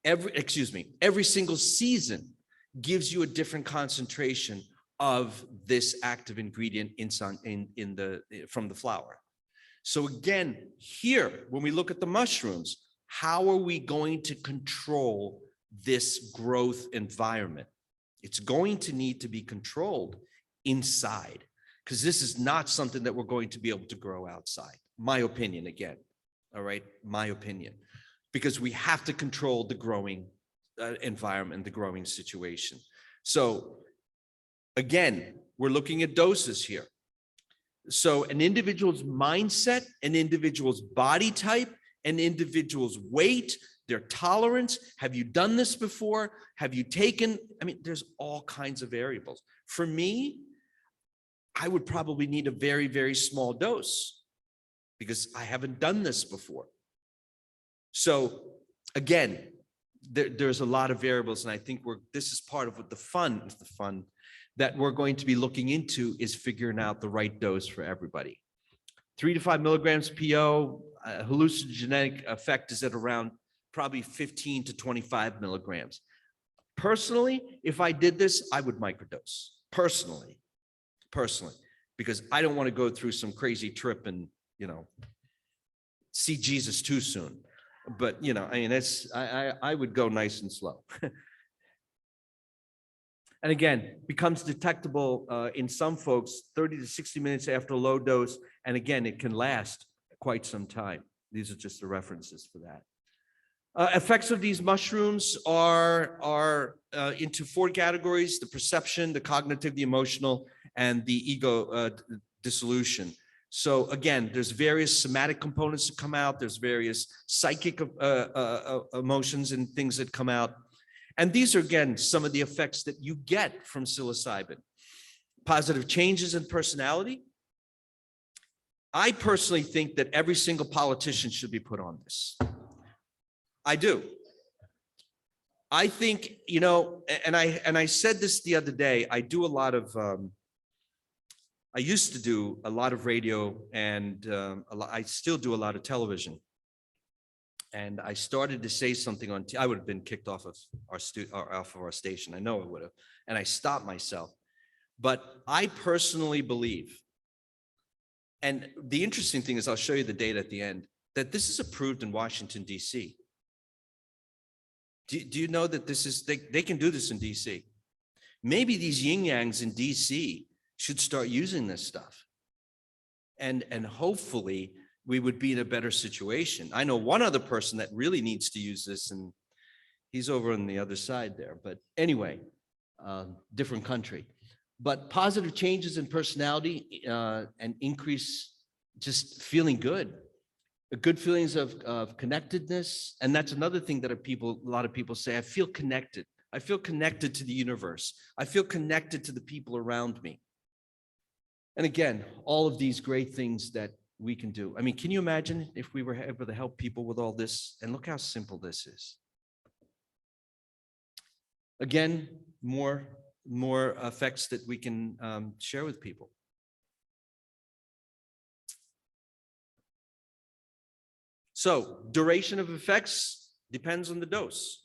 every single season gives you a different concentration of this active ingredient from the flower. So again, here, when we look at the mushrooms, how are we going to control this growth environment? It's going to need to be controlled inside, because this is not something that we're going to be able to grow outside. My opinion, again, all right, my opinion, because we have to control the growing environment, the growing situation. So again, we're looking at doses here. So an individual's mindset, an individual's body type, an individual's weight, their tolerance. Have you done this before? Have you taken? I mean, there's all kinds of variables. For me, I would probably need a very, very small dose because I haven't done this before. So again, there's a lot of variables, and I think this is part of what the fun that we're going to be looking into is figuring out the right dose for everybody. 3 to 5 milligrams PO, hallucinogenic effect is at around probably 15 to 25 milligrams. Personally, if I did this, I would microdose. Personally, because I don't want to go through some crazy trip and, see Jesus too soon. But, I mean, I would go nice and slow. And again, becomes detectable in some folks 30 to 60 minutes after a low dose. And again, it can last quite some time. These are just the references for that. Effects of these mushrooms are into 4 categories: the perception, the cognitive, the emotional, and the ego dissolution. So again, there's various somatic components that come out. There's various psychic emotions and things that come out. And these are, again, some of the effects that you get from psilocybin. Positive changes in personality. I personally think that every single politician should be put on this. I do. I think, you know, and I said this the other day, I do a lot of, I used to do a lot of radio and I still do a lot of television. And I started to say something on, I would have been kicked off of our station. I know I would have. And I stopped myself. But I personally believe, and the interesting thing is, I'll show you the data at the end, that this is approved in Washington, D.C. Do you know that this is, they can do this in DC? Maybe these yin yangs in DC should start using this stuff. And hopefully we would be in a better situation. I know one other person that really needs to use this, and he's over on the other side there. But anyway, different country. But positive changes in personality and increase just feeling good. Good feelings of connectedness. And that's another thing that a lot of people say, I feel connected. I feel connected to the universe. I feel connected to the people around me. And again, all of these great things that we can do. I mean, can you imagine if we were able to help people with all this? And look how simple this is. Again, more effects that we can share with people. So duration of effects depends on the dose,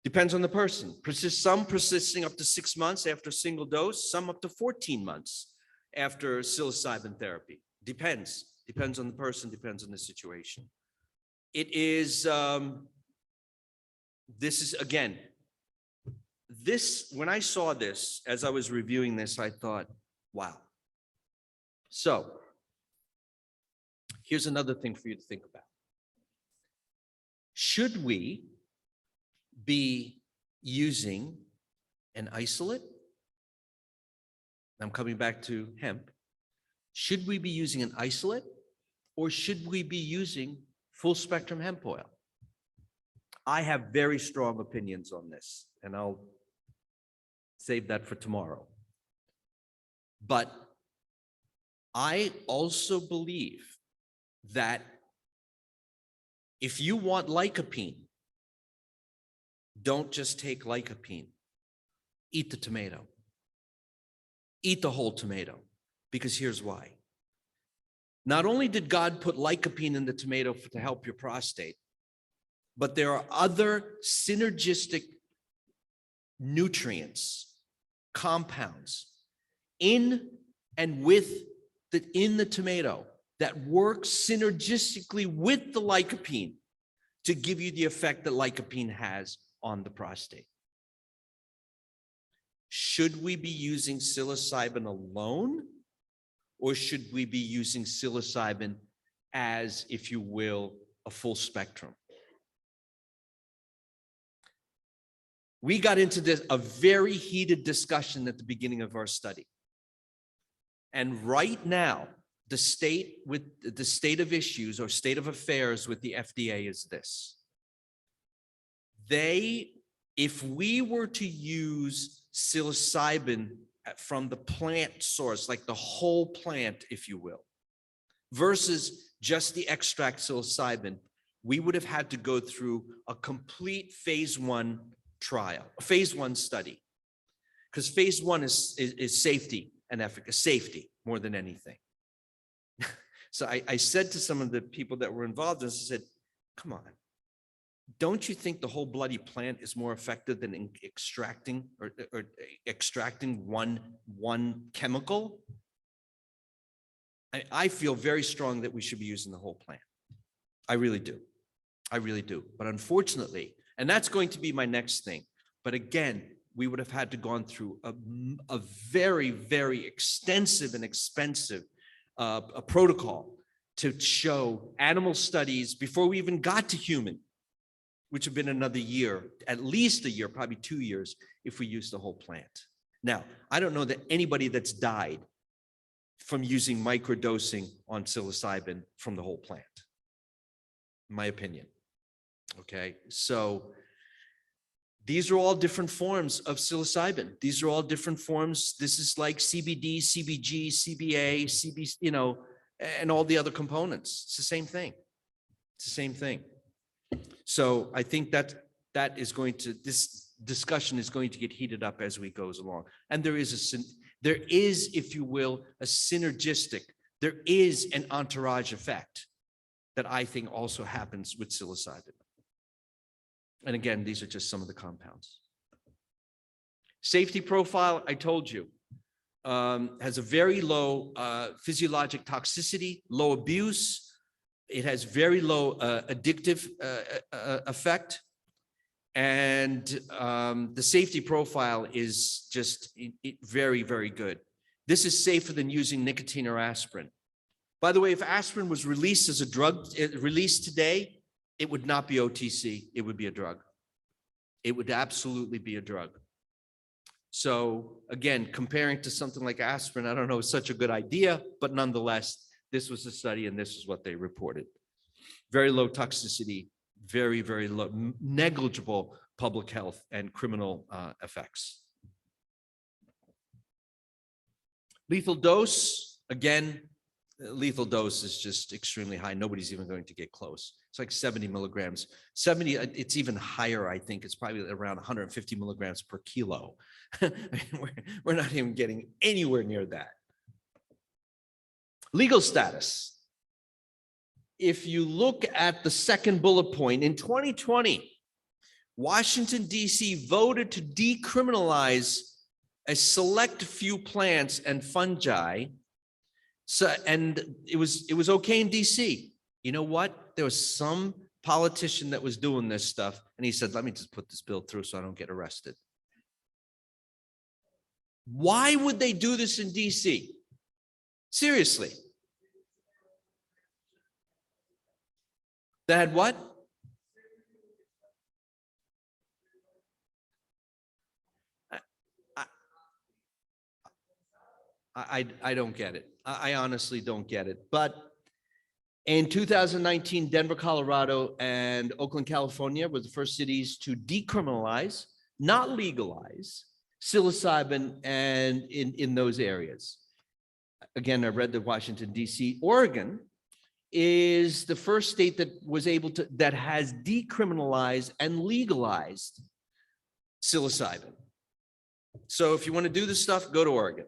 depends on the person. Some persisting up to 6 months after a single dose, some up to 14 months after psilocybin therapy. Depends on the person, depends on the situation. It is, this is, again, this, when I saw this, as I was reviewing this, I thought, wow. So here's another thing for you to think about. Should we be using an isolate? I'm coming back to hemp. Should we be using an isolate, or should we be using full spectrum hemp oil? I have very strong opinions on this, and I'll save that for tomorrow. But I also believe that if you want lycopene, don't just take lycopene. Eat the tomato. Eat the whole tomato, because here's why. Not only did God put lycopene in the tomato to help your prostate, but there are other synergistic nutrients, compounds in and in the tomato that work synergistically with the lycopene to give you the effect that lycopene has on the prostate. Should we be using psilocybin alone, or should we be using psilocybin as, if you will, a full spectrum? We got into a very heated discussion at the beginning of our study. And right now, the state of issues or state of affairs with the FDA is this. If we were to use psilocybin from the plant source, like the whole plant, if you will, versus just the extract psilocybin, we would have had to go through a complete phase 1 trial, phase 1 study, because phase 1 is safety and efficacy, safety more than anything. So I said to some of the people that were involved in this, I said, come on, don't you think the whole bloody plant is more effective than extracting or extracting one chemical? I feel very strong that we should be using the whole plant. I really do. I really do. But unfortunately, and that's going to be my next thing. But again, we would have had to gone through a very, very extensive and expensive a protocol to show animal studies before we even got to human, which have been another year, at least a year, probably 2 years, if we use the whole plant. Now, I don't know that anybody that's died from using microdosing on psilocybin from the whole plant, in my opinion. Okay, so these are all different forms of psilocybin. These are all different forms. This is like CBD, CBG, CBA, CB, you know, and all the other components. It's the same thing. It's the same thing. So I think that is going to, this discussion is going to get heated up as we goes along. And there is, if you will, a synergistic, there is an entourage effect that I think also happens with psilocybin. And again, these are just some of the compounds. Safety profile, I told you, has a very low physiologic toxicity, low abuse. It has very low addictive effect. And the safety profile is just very, very good. This is safer than using nicotine or aspirin. By the way, if aspirin was released as a drug, released today, it would not be OTC, it would be a drug. It would absolutely be a drug. So again, comparing to something like aspirin, I don't know, it's such a good idea, but nonetheless, this was a study and this is what they reported. Very low toxicity, very, very low, negligible public health and criminal effects. Lethal dose, again, lethal dose is just extremely high. Nobody's even going to get close. It's like 70 milligrams. 70, it's even higher, I think. It's probably around 150 milligrams per kilo. We're not even getting anywhere near that. Legal status. If you look at the second bullet point, in 2020, Washington, D.C. voted to decriminalize a select few plants and fungi. So, and it was okay in DC. You know what? There was some politician that was doing this stuff, and he said, let me just put this bill through so I don't get arrested. Why would they do this in DC? Seriously. They had what? I don't get it. I honestly don't get it. But in 2019, Denver, Colorado, and Oakland, California were the first cities to decriminalize, not legalize, psilocybin and in those areas. Again, I read that Washington, D.C. Oregon is the first state that was able to, that has decriminalized and legalized psilocybin. So if you want to do this stuff, go to Oregon.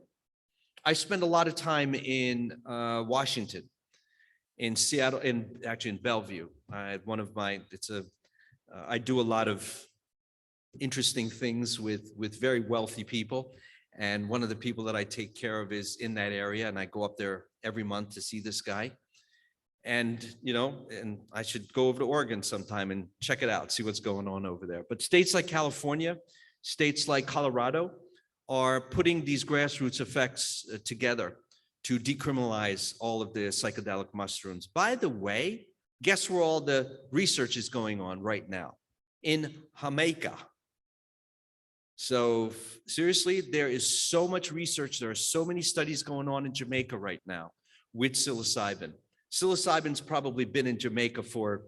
I spend a lot of time in Washington, in Seattle, actually in Bellevue. One of my, I do a lot of interesting things with very wealthy people. And one of the people that I take care of is in that area. And I go up there every month to see this guy. And, you know, and I should go over to Oregon sometime and check it out, see what's going on over there. But states like California, states like Colorado are putting these grassroots effects together to decriminalize all of the psychedelic mushrooms. By the way, guess where all the research is going on right now? In Jamaica. So seriously, there is so much research. There are so many studies going on in Jamaica right now with psilocybin. Psilocybin's probably been in Jamaica for,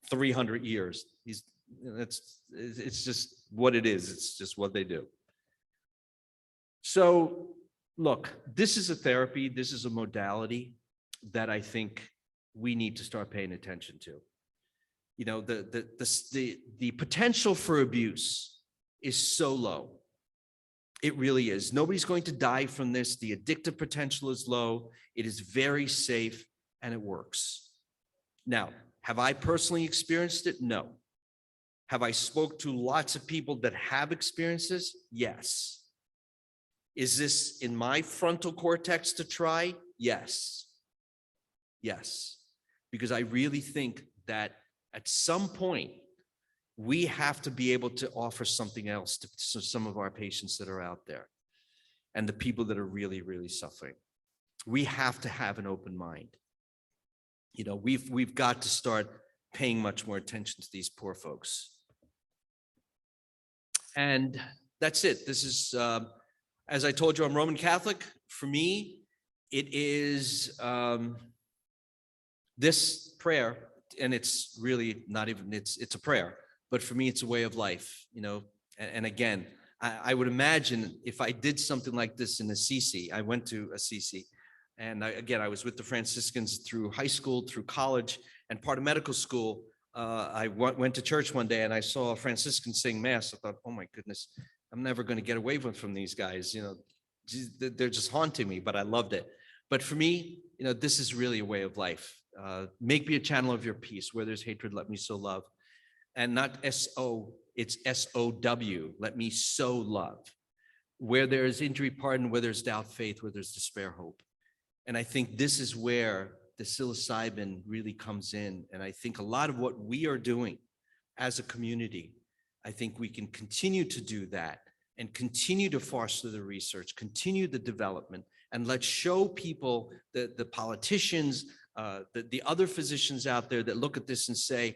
300 years. It's just what it is. It's just what they do. So look, this is a therapy. This is a modality that I think we need to start paying attention to. You know, the potential for abuse is so low. It really is. Nobody's going to die from this. The addictive potential is low. It is very safe and it works. Now, have I personally experienced it? No. Have I spoke to lots of people that have experienced this? Yes. Is this in my frontal cortex to try? Yes. Yes. Because I really think that at some point, we have to be able to offer something else to some of our patients that are out there and the people that are really, really suffering. We have to have an open mind. You know, we've got to start paying much more attention to these poor folks. And that's it. This is, as I told you, I'm Roman Catholic. For me, it is this prayer, and it's really not even, it's a prayer. But for me, it's a way of life, you know. And again, I would imagine if I did something like this in Assisi, I went to Assisi, and I was with the Franciscans through high school, through college, and part of medical school went to church one day and I saw a Franciscan sing mass. I thought, oh my goodness, I'm never going to get away from these guys. Geez, they're just haunting me, but I loved it. But for me, this is really a way of life. Make me a channel of your peace. Where there's hatred, let me sow love. And not S-O, it's S-O-W. Let me sow love. Where there is injury, pardon. Where there's doubt, faith. Where there's despair, hope. And I think this is where the psilocybin really comes in. And I think a lot of what we are doing as a community, I think we can continue to do that and continue to foster the research, continue the development, and let's show people, the politicians, the other physicians out there that look at this and say,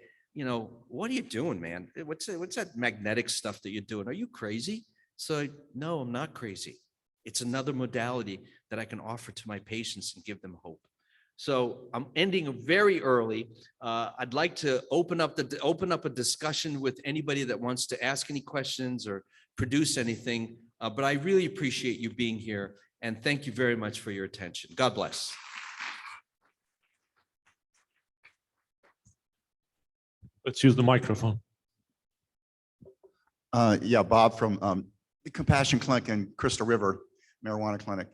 what are you doing, man? What's that magnetic stuff that you're doing? Are you crazy? So no, I'm not crazy. It's another modality that I can offer to my patients and give them hope. So I'm ending very early. I'd like to open up a discussion with anybody that wants to ask any questions or produce anything. But I really appreciate you being here, and thank you very much for your attention. God bless. Let's use the microphone. Yeah, Bob from the Compassion Clinic in Crystal River Marijuana Clinic.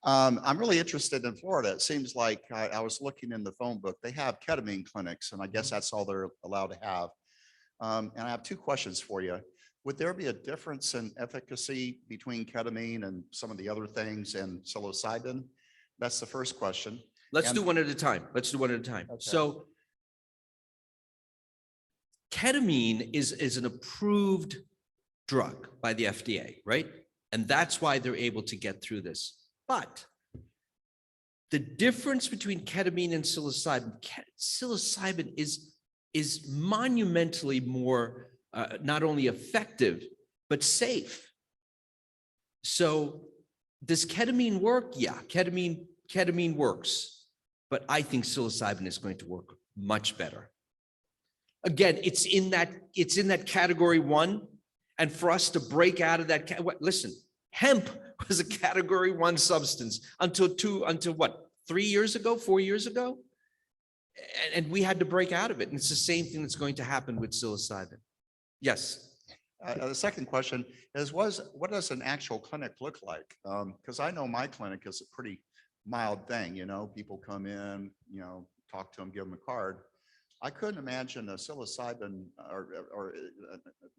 I'm really interested in Florida. It seems like I was looking in the phone book. They have ketamine clinics, and I guess that's all they're allowed to have. And I have two questions for you. Would there be a difference in efficacy between ketamine and some of the other things and psilocybin? That's the first question. Let's do one at a time. Okay. So ketamine is an approved drug by the FDA, right? And that's why they're able to get through this. But the difference between ketamine and psilocybin is monumentally more not only effective, but safe. So does ketamine work? Yeah, ketamine works, but I think psilocybin is going to work much better. Again, it's in that category 1. And for us to break out of that, listen, hemp was a category 1 substance until 3 years ago, 4 years ago. And we had to break out of it. And it's the same thing that's going to happen with psilocybin. Yes. The second question is, what does an actual clinic look like? Because I know my clinic is a pretty mild thing. People come in, talk to them, give them a card. I couldn't imagine a psilocybin or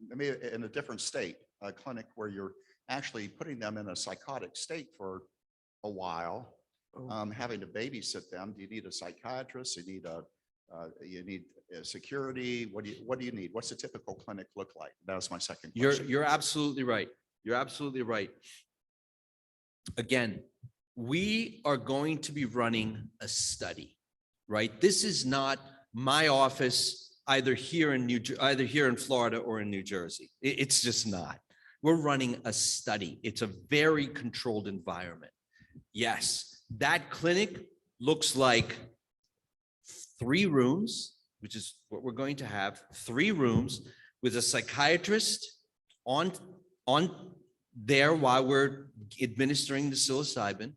maybe in a different state, a clinic where you're actually putting them in a psychotic state for a while, having to babysit them. Do you need a psychiatrist? You need security. What do you need? What's a typical clinic look like? That was my second question. You're absolutely right. You're absolutely right. Again, we are going to be running a study, right? This is not my office, either here in Florida or in New Jersey. It's just not. We're running a study. It's a very controlled environment. Yes, that clinic looks like 3 rooms, which is what we're going to have, 3 rooms with a psychiatrist on there while we're administering the psilocybin.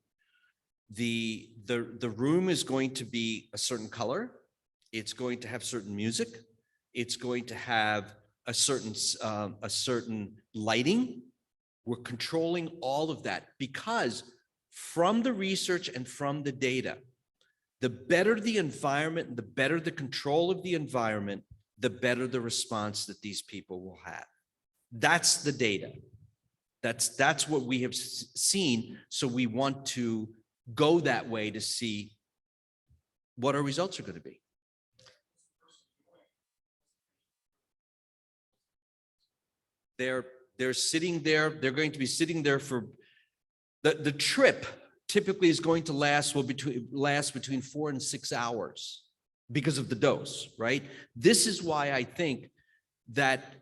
The room is going to be a certain color. It's going to have certain music. It's going to have a certain lighting. We're controlling all of that because from the research and from the data, the better the environment, the better the control of the environment, the better the response that these people will have. That's the data. That's what we have seen. So we want to go that way to see what our results are going to be. They're sitting there. They're going to be sitting there for the trip. Typically, is going to last between 4 and 6 hours because of the dose. Right. This is why I think that,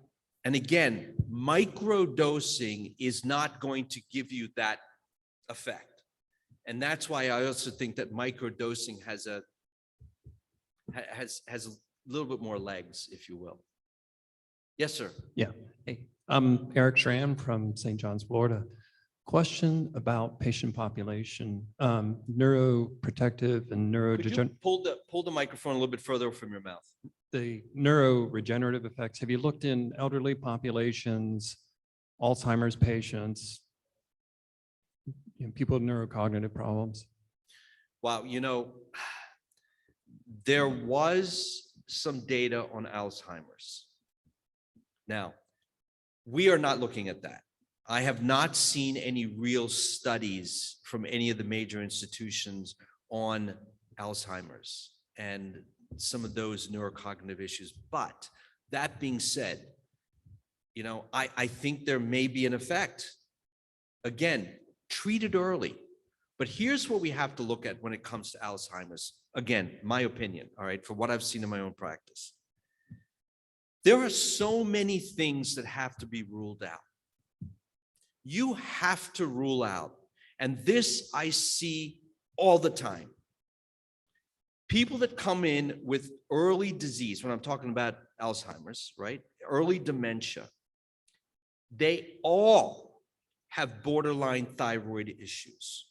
and again, micro dosing is not going to give you that effect, and that's why I also think that micro dosing has a little bit more legs, if you will. Yes, sir. Yeah. Hey, I'm Eric Schramm from St. John's, Florida. Question about patient population, neuroprotective and Could you neurodegenerative. pull the microphone a little bit further from your mouth? the neuroregenerative effects, have you looked in elderly populations, Alzheimer's patients, people with neurocognitive problems? Wow, there was some data on Alzheimer's. Now, we are not looking at that. I have not seen any real studies from any of the major institutions on Alzheimer's and some of those neurocognitive issues. But that being said, I think there may be an effect. Again, treat it early. But here's what we have to look at when it comes to Alzheimer's. Again, my opinion, all right, for what I've seen in my own practice. There are so many things that have to be ruled out. You have to rule out, and this I see all the time. People that come in with early disease, when I'm talking about Alzheimer's, right? Early dementia, they all have borderline thyroid issues.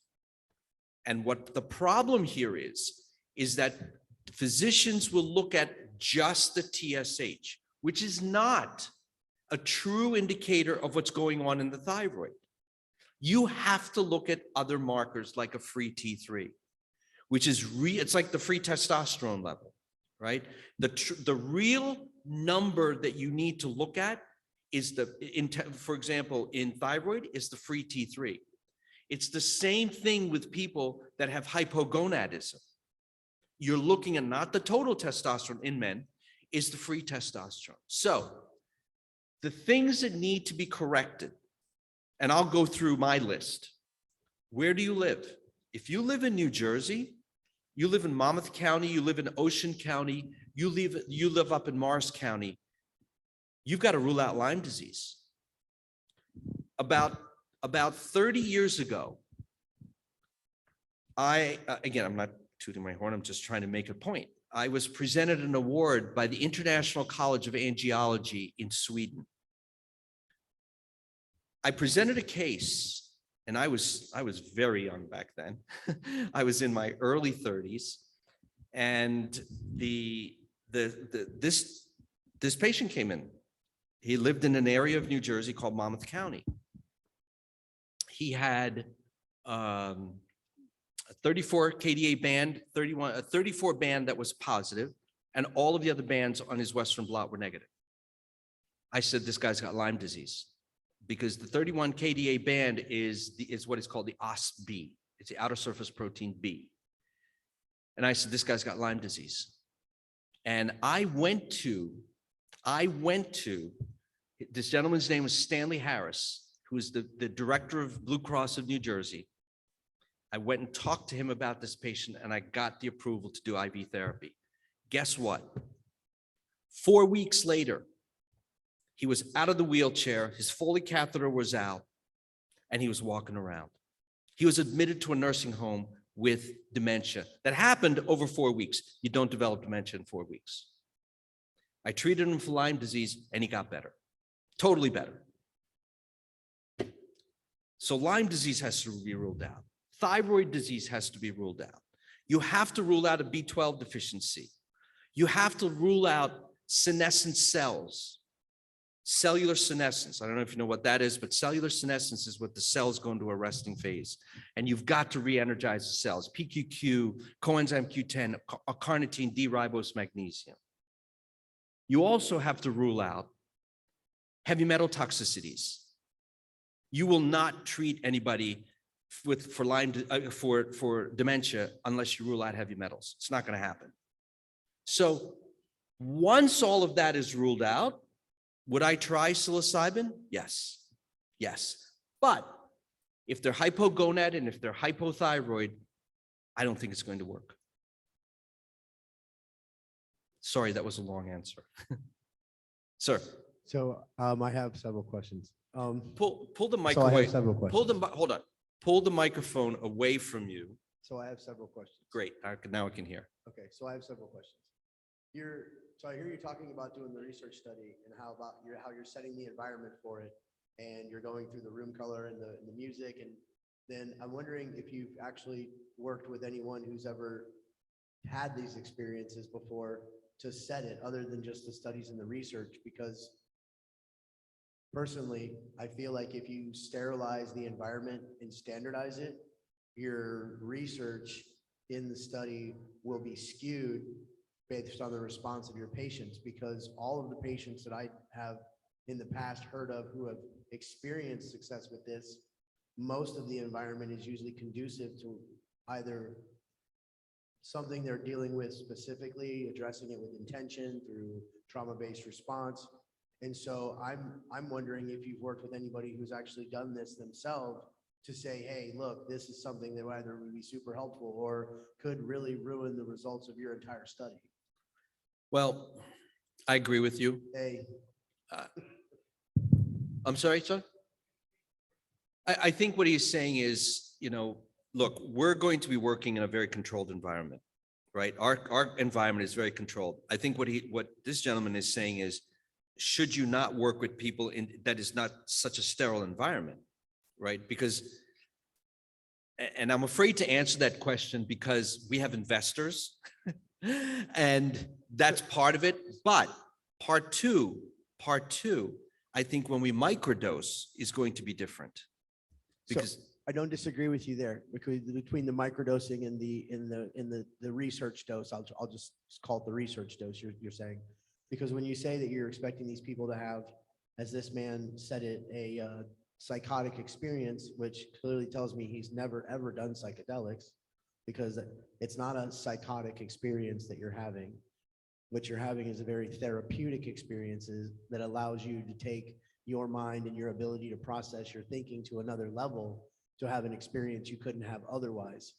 And what the problem here is that physicians will look at just the TSH, which is not a true indicator of what's going on in the thyroid. You have to look at other markers like a free T3, which is it's like the free testosterone level, right? The real number that you need to look at is for example, in thyroid is the free T3. It's the same thing with people that have hypogonadism. You're looking at not the total testosterone in men, is the free testosterone. So the things that need to be corrected, and I'll go through my list. Where do you live? If you live in New Jersey, you live in Monmouth County, you live in Ocean County, you live up in Morris County, you've got to rule out Lyme disease. About 30 years ago, again, I'm not tooting my horn, I'm just trying to make a point. I was presented an award by the International College of Angiology in Sweden. I presented a case, and I was very young back then. I was in my early 30s, and this patient came in. He lived in an area of New Jersey called Monmouth County. He had a 34 KDA band, a 34 band that was positive, and all of the other bands on his Western blot were negative. I said, this guy's got Lyme disease, because the 31 KDA band is what is called the OSB. It's the outer surface protein B. And I said, this guy's got Lyme disease. And I went to, this gentleman's name was Stanley Harris, who is the director of Blue Cross of New Jersey. I went and talked to him about this patient, and I got the approval to do IV therapy. Guess what? 4 weeks later, he was out of the wheelchair, his Foley catheter was out, and he was walking around. He was admitted to a nursing home with dementia. That happened over 4 weeks. You don't develop dementia in 4 weeks. I treated him for Lyme disease, and he got better, totally better. So Lyme disease has to be ruled out. Thyroid disease has to be ruled out. You have to rule out a B12 deficiency. You have to rule out senescent cells, cellular senescence. I don't know if you know what that is, but cellular senescence is what the cells go into a resting phase. And you've got to re-energize the cells. PQQ, coenzyme Q10, carnitine, D-ribose magnesium. You also have to rule out heavy metal toxicities. You will not treat anybody for dementia unless you rule out heavy metals. It's not going to happen. So once all of that is ruled out, would I try psilocybin? Yes. Yes. But if they're hypogonad and if they're hypothyroid, I don't think it's going to work. Sorry, that was a long answer. Sir. So I have several questions. Pull the mic So I away. have several questions. Hold on. Pull the microphone away from you. So I have several questions. Great. Now I can hear. Okay, so I have several questions. So I hear you talking about doing the research study and how you're setting the environment for it, and you're going through the room color and the music, and then I'm wondering if you've actually worked with anyone who's ever had these experiences before to set it other than just the studies and the research? Because personally, I feel like if you sterilize the environment and standardize it, your research in the study will be skewed based on the response of your patients, because all of the patients that I have in the past heard of who have experienced success with this, most of the environment is usually conducive to either something they're dealing with specifically, addressing it with intention through trauma-based response. And so I'm wondering if you've worked with anybody who's actually done this themselves to say, hey, look, this is something that either would be super helpful or could really ruin the results of your entire study. Well, I agree with you. Hey, I'm sorry, sir? I think what he's saying is, look, we're going to be working in a very controlled environment, right? Our environment is very controlled. I think what this gentleman is saying is, should you not work with people that is not such a sterile environment, right? Because, and I'm afraid to answer that question because we have investors and that's part of it. But part two, I think when we microdose is going to be different. Because I don't disagree with you there, because between the microdosing and the research dose, I'll just call it the research dose you're saying. Because when you say that you're expecting these people to have, as this man said it, a psychotic experience, which clearly tells me he's never, ever done psychedelics, because it's not a psychotic experience that you're having. What you're having is a very therapeutic experience that allows you to take your mind and your ability to process your thinking to another level to have an experience you couldn't have otherwise.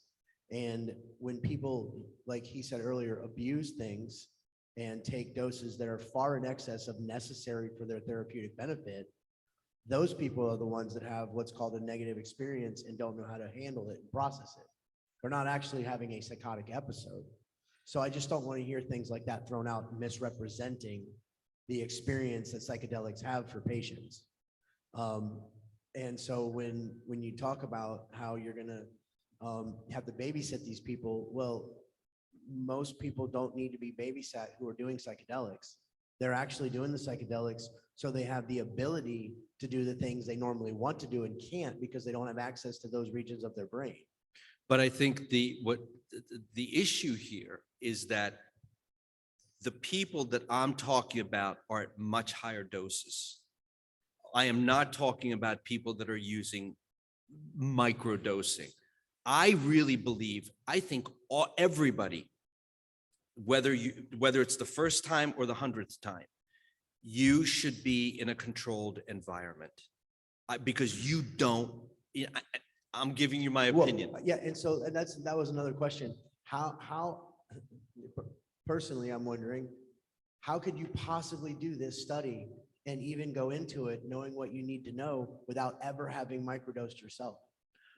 And when people, like he said earlier, abuse things and take doses that are far in excess of necessary for their therapeutic benefit, those people are the ones that have what's called a negative experience and don't know how to handle it and process it. They're not actually having a psychotic episode. So I just don't want to hear things like that thrown out, misrepresenting the experience that psychedelics have for patients. And so when you talk about how you're going to have to babysit these people, well, most people don't need to be babysat who are doing psychedelics. They're actually doing the psychedelics so they have the ability to do the things they normally want to do and can't because they don't have access to those regions of their brain. But I think the issue here is that the people that I'm talking about are at much higher doses. I am not talking about people that are using microdosing. I really believe, I think everybody, whether it's the first time or the 100th time, you should be in a controlled environment because you don't. I'm giving you my opinion. Well, yeah, and that was another question. How personally, I'm wondering, how could you possibly do this study and even go into it knowing what you need to know without ever having microdosed yourself?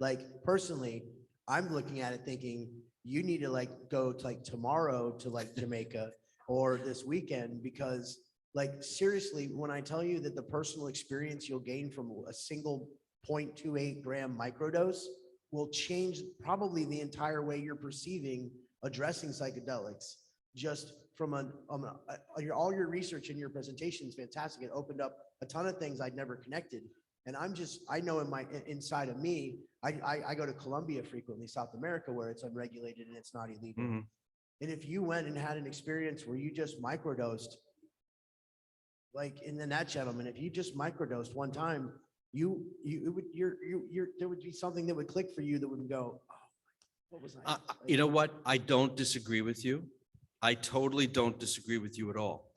Like personally, I'm looking at it thinking you need to go to tomorrow to Jamaica or this weekend, because seriously, when I tell you that the personal experience you'll gain from a single 0.28 gram microdose will change probably the entire way you're perceiving addressing psychedelics. Just from all your research and your presentation is fantastic. It opened up a ton of things I'd never connected. And I know inside of me, I go to Colombia frequently, South America, where it's unregulated and it's not illegal. Mm-hmm. And if you went and had an experience where you just microdosed, and then that gentleman, if you just microdosed one time, there would be something that would click for you that would go, oh, what was I? You know what? I don't disagree with you. I totally don't disagree with you at all.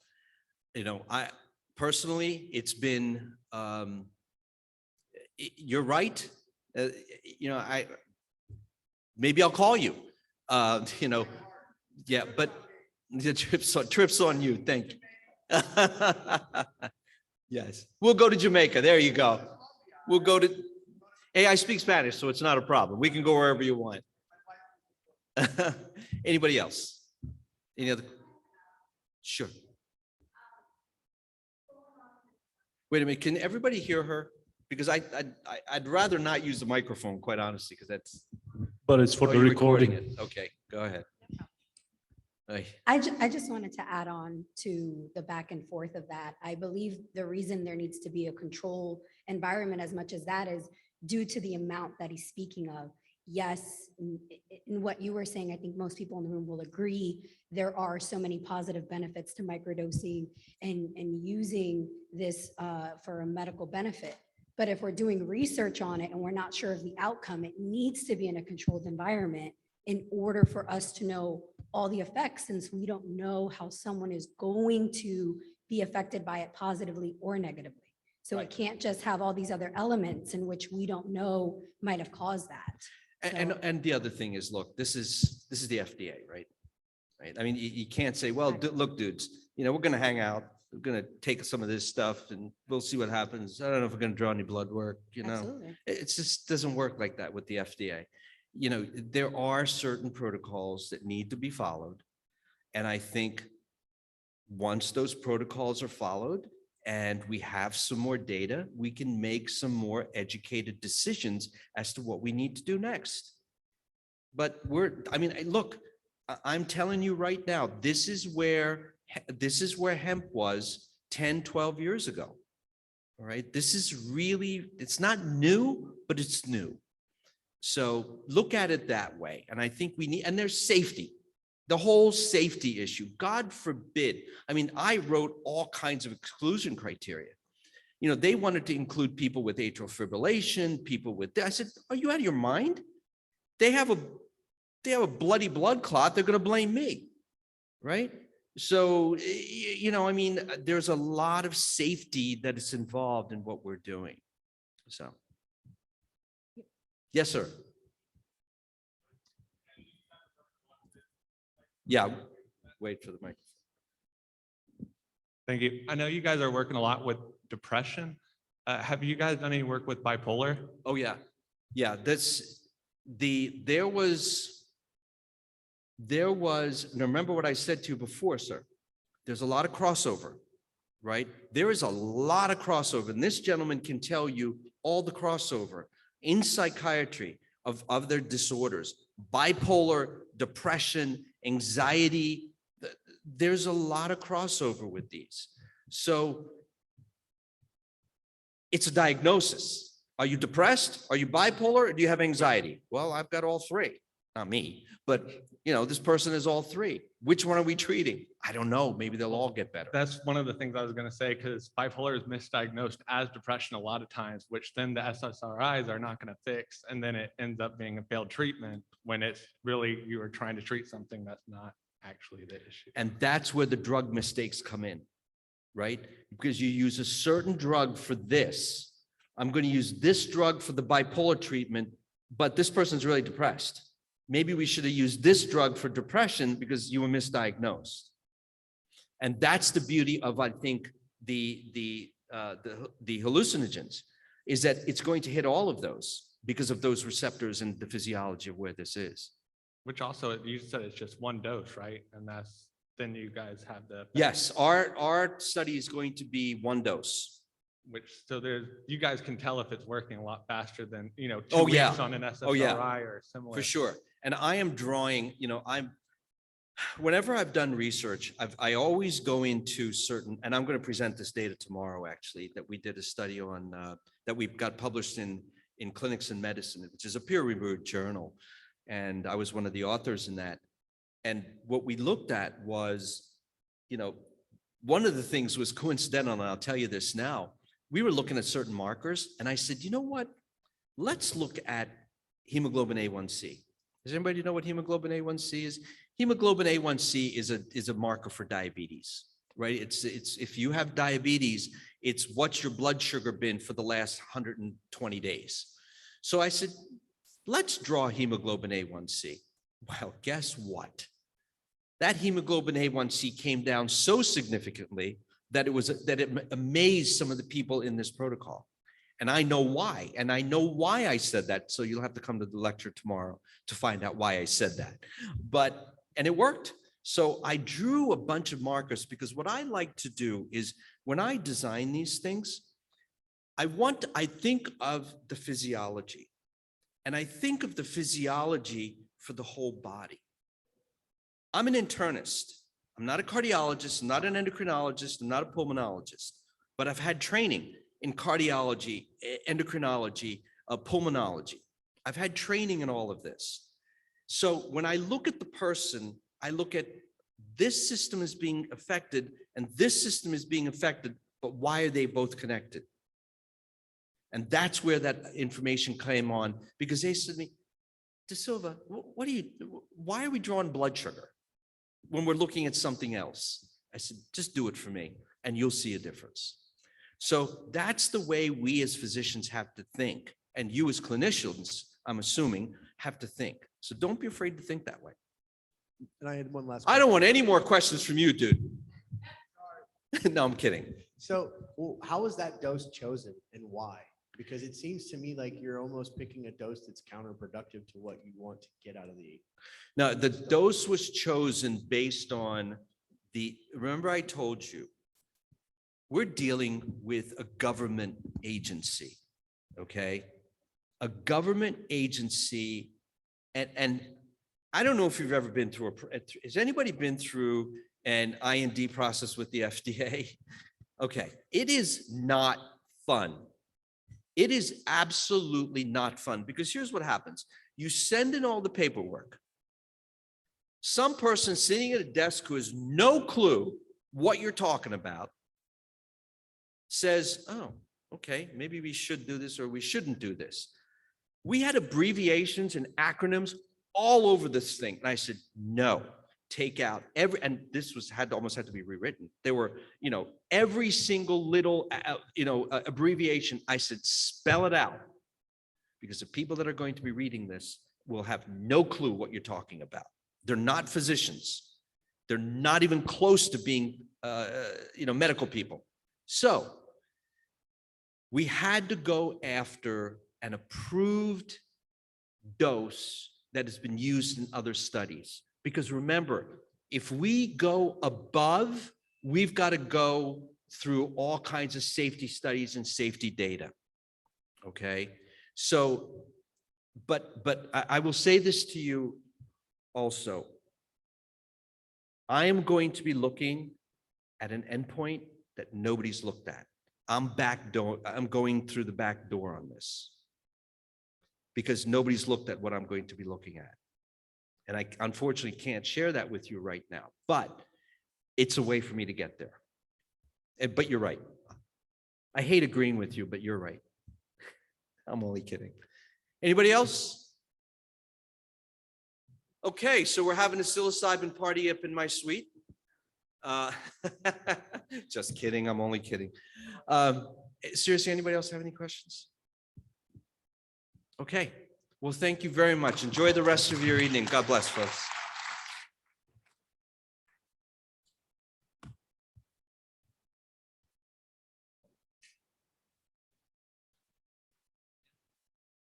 I personally, it's been, you're right. Maybe I'll call you, yeah, but the trips on you. Thank you. Yes, we'll go to Jamaica. There you go. We'll go to, hey, I speak Spanish, so it's not a problem. We can go wherever you want. Anybody else? Any other? Sure. Wait a minute, can everybody hear her? Because I'd rather not use the microphone, quite honestly, because that's. But it's for Oh, the you're recording. it. Okay, go ahead. I just wanted to add on to the back and forth of that. I believe the reason there needs to be a control environment as much as that is due to the amount that he's speaking of. Yes, in what you were saying, I think most people in the room will agree, there are so many positive benefits to microdosing and using this for a medical benefit. But if we're doing research on it and we're not sure of the outcome, it needs to be in a controlled environment in order for us to know all the effects, since we don't know how someone is going to be affected by it positively or negatively. So Right. it can't just have all these other elements in which we don't know might have caused that. And the other thing is, look, this is the FDA, right? Right. I mean, you can't say, well, Right. look, dudes, we're going to hang out. We're going to take some of this stuff and we'll see what happens. I don't know if we're going to draw any blood work, Absolutely. It just doesn't work like that with the FDA. There are certain protocols that need to be followed. And I think once those protocols are followed and we have some more data, we can make some more educated decisions as to what we need to do next. But look, I'm telling you right now, this is where hemp was 10, 12 years ago. All right. This is really, it's not new, but it's new. So look at it that way. And I think and there's safety, the whole safety issue. God forbid. I mean, I wrote all kinds of exclusion criteria. They wanted to include people with atrial fibrillation, people with, I said, are you out of your mind? They have a bloody blood clot. They're going to blame me. Right. So, there's a lot of safety that is involved in what we're doing. So. Yes, sir. Yeah, wait for the mic. Thank you. I know you guys are working a lot with depression. Have you guys done any work with bipolar? Oh, yeah. Yeah, there was, now remember what I said to you before, sir. There's a lot of crossover, right? There is a lot of crossover, and this gentleman can tell you all the crossover in psychiatry of their disorders, bipolar, depression, anxiety. There's a lot of crossover with these. So it's a diagnosis. Are you depressed? Are you bipolar? Or do you have anxiety? Well, I've got all three. Not me, but this person is all three. Which one are we treating? I don't know. Maybe they'll all get better. That's one of the things I was going to say, because bipolar is misdiagnosed as depression a lot of times, which then the SSRIs are not going to fix. And then it ends up being a failed treatment when it's really you are trying to treat something that's not actually the issue. And that's where the drug mistakes come in, right? Because you use a certain drug for this. I'm going to use this drug for the bipolar treatment, but this person's really depressed. Maybe we should have used this drug for depression because you were misdiagnosed. And that's the beauty of, I think, the hallucinogens, is that it's going to hit all of those because of those receptors and the physiology of where this is. Which also, you said it's just one dose, right? And then you guys have the. Yes, our study is going to be one dose. So you guys can tell if it's working a lot faster than, 2 Oh, yeah. weeks on an SSRI Oh, yeah. or similar. For sure. And I am drawing, whenever I've done research, I always go into certain, and I'm going to present this data tomorrow, actually, that we did a study on, that we've got published in Clinics in Medicine, which is a peer-reviewed journal. And I was one of the authors in that. And what we looked at was, one of the things was coincidental, and I'll tell you this now. We were looking at certain markers, and I said, you know what? Let's look at hemoglobin A1C. Does anybody know what hemoglobin A1C is? Hemoglobin A1C is a marker for diabetes, right? It's if you have diabetes, it's what's your blood sugar been for the last 120 days. So I said, let's draw hemoglobin A1C. Well, guess what? That hemoglobin A1C came down so significantly that it amazed some of the people in this protocol. And I know why. And I know why I said that. So you'll have to come to the lecture tomorrow to find out why I said that. And it worked. So I drew a bunch of markers because what I like to do is when I design these things, I think of the physiology. And I think of the physiology for the whole body. I'm an internist. I'm not a cardiologist, I'm not an endocrinologist, I'm not a pulmonologist, but I've had training in cardiology, endocrinology, pulmonology. I've had training in all of this. So when I look at the person, I look at this system is being affected and this system is being affected, but why are they both connected? And that's where that information came on, because they said to me, DeSilva, why are we drawing blood sugar when we're looking at something else? I said, just do it for me and you'll see a difference. So that's the way we as physicians have to think. And you as clinicians, I'm assuming, have to think. So don't be afraid to think that way. And I had one last. I don't want any more questions from you, dude. No, I'm kidding. So how was that dose chosen and why? Because it seems to me like you're almost picking a dose that's counterproductive to what you want to get out of the. Now, the dose was chosen based on remember I told you, we're dealing with a government agency, okay? A government agency, and I don't know if you've ever been through has anybody been through an IND process with the FDA? Okay, it is not fun. It is absolutely not fun, because here's what happens. You send in all the paperwork. Some person sitting at a desk who has no clue what you're talking about says, oh, okay, maybe we should do this or we shouldn't do this. We had abbreviations and acronyms all over this thing. And I said, no, take out and this almost had to be rewritten. There were, every single little, abbreviation. I said, spell it out, because the people that are going to be reading this will have no clue what you're talking about. They're not physicians. They're not even close to being, medical people. So we had to go after an approved dose that has been used in other studies. Because remember, if we go above, we've got to go through all kinds of safety studies and safety data. Okay. So, but I will say this to you also. I am going to be looking at an endpoint that nobody's looked at. I'm going through the back door on this, because nobody's looked at what I'm going to be looking at. And I unfortunately can't share that with you right now, but it's a way for me to get there. But you're right. I hate agreeing with you, but you're right. I'm only kidding. Anybody else? Okay, so we're having a psilocybin party up in my suite. Just kidding, I'm only kidding. Seriously, anybody else have any questions? Okay, well, thank you very much. Enjoy the rest of your evening. God bless, folks.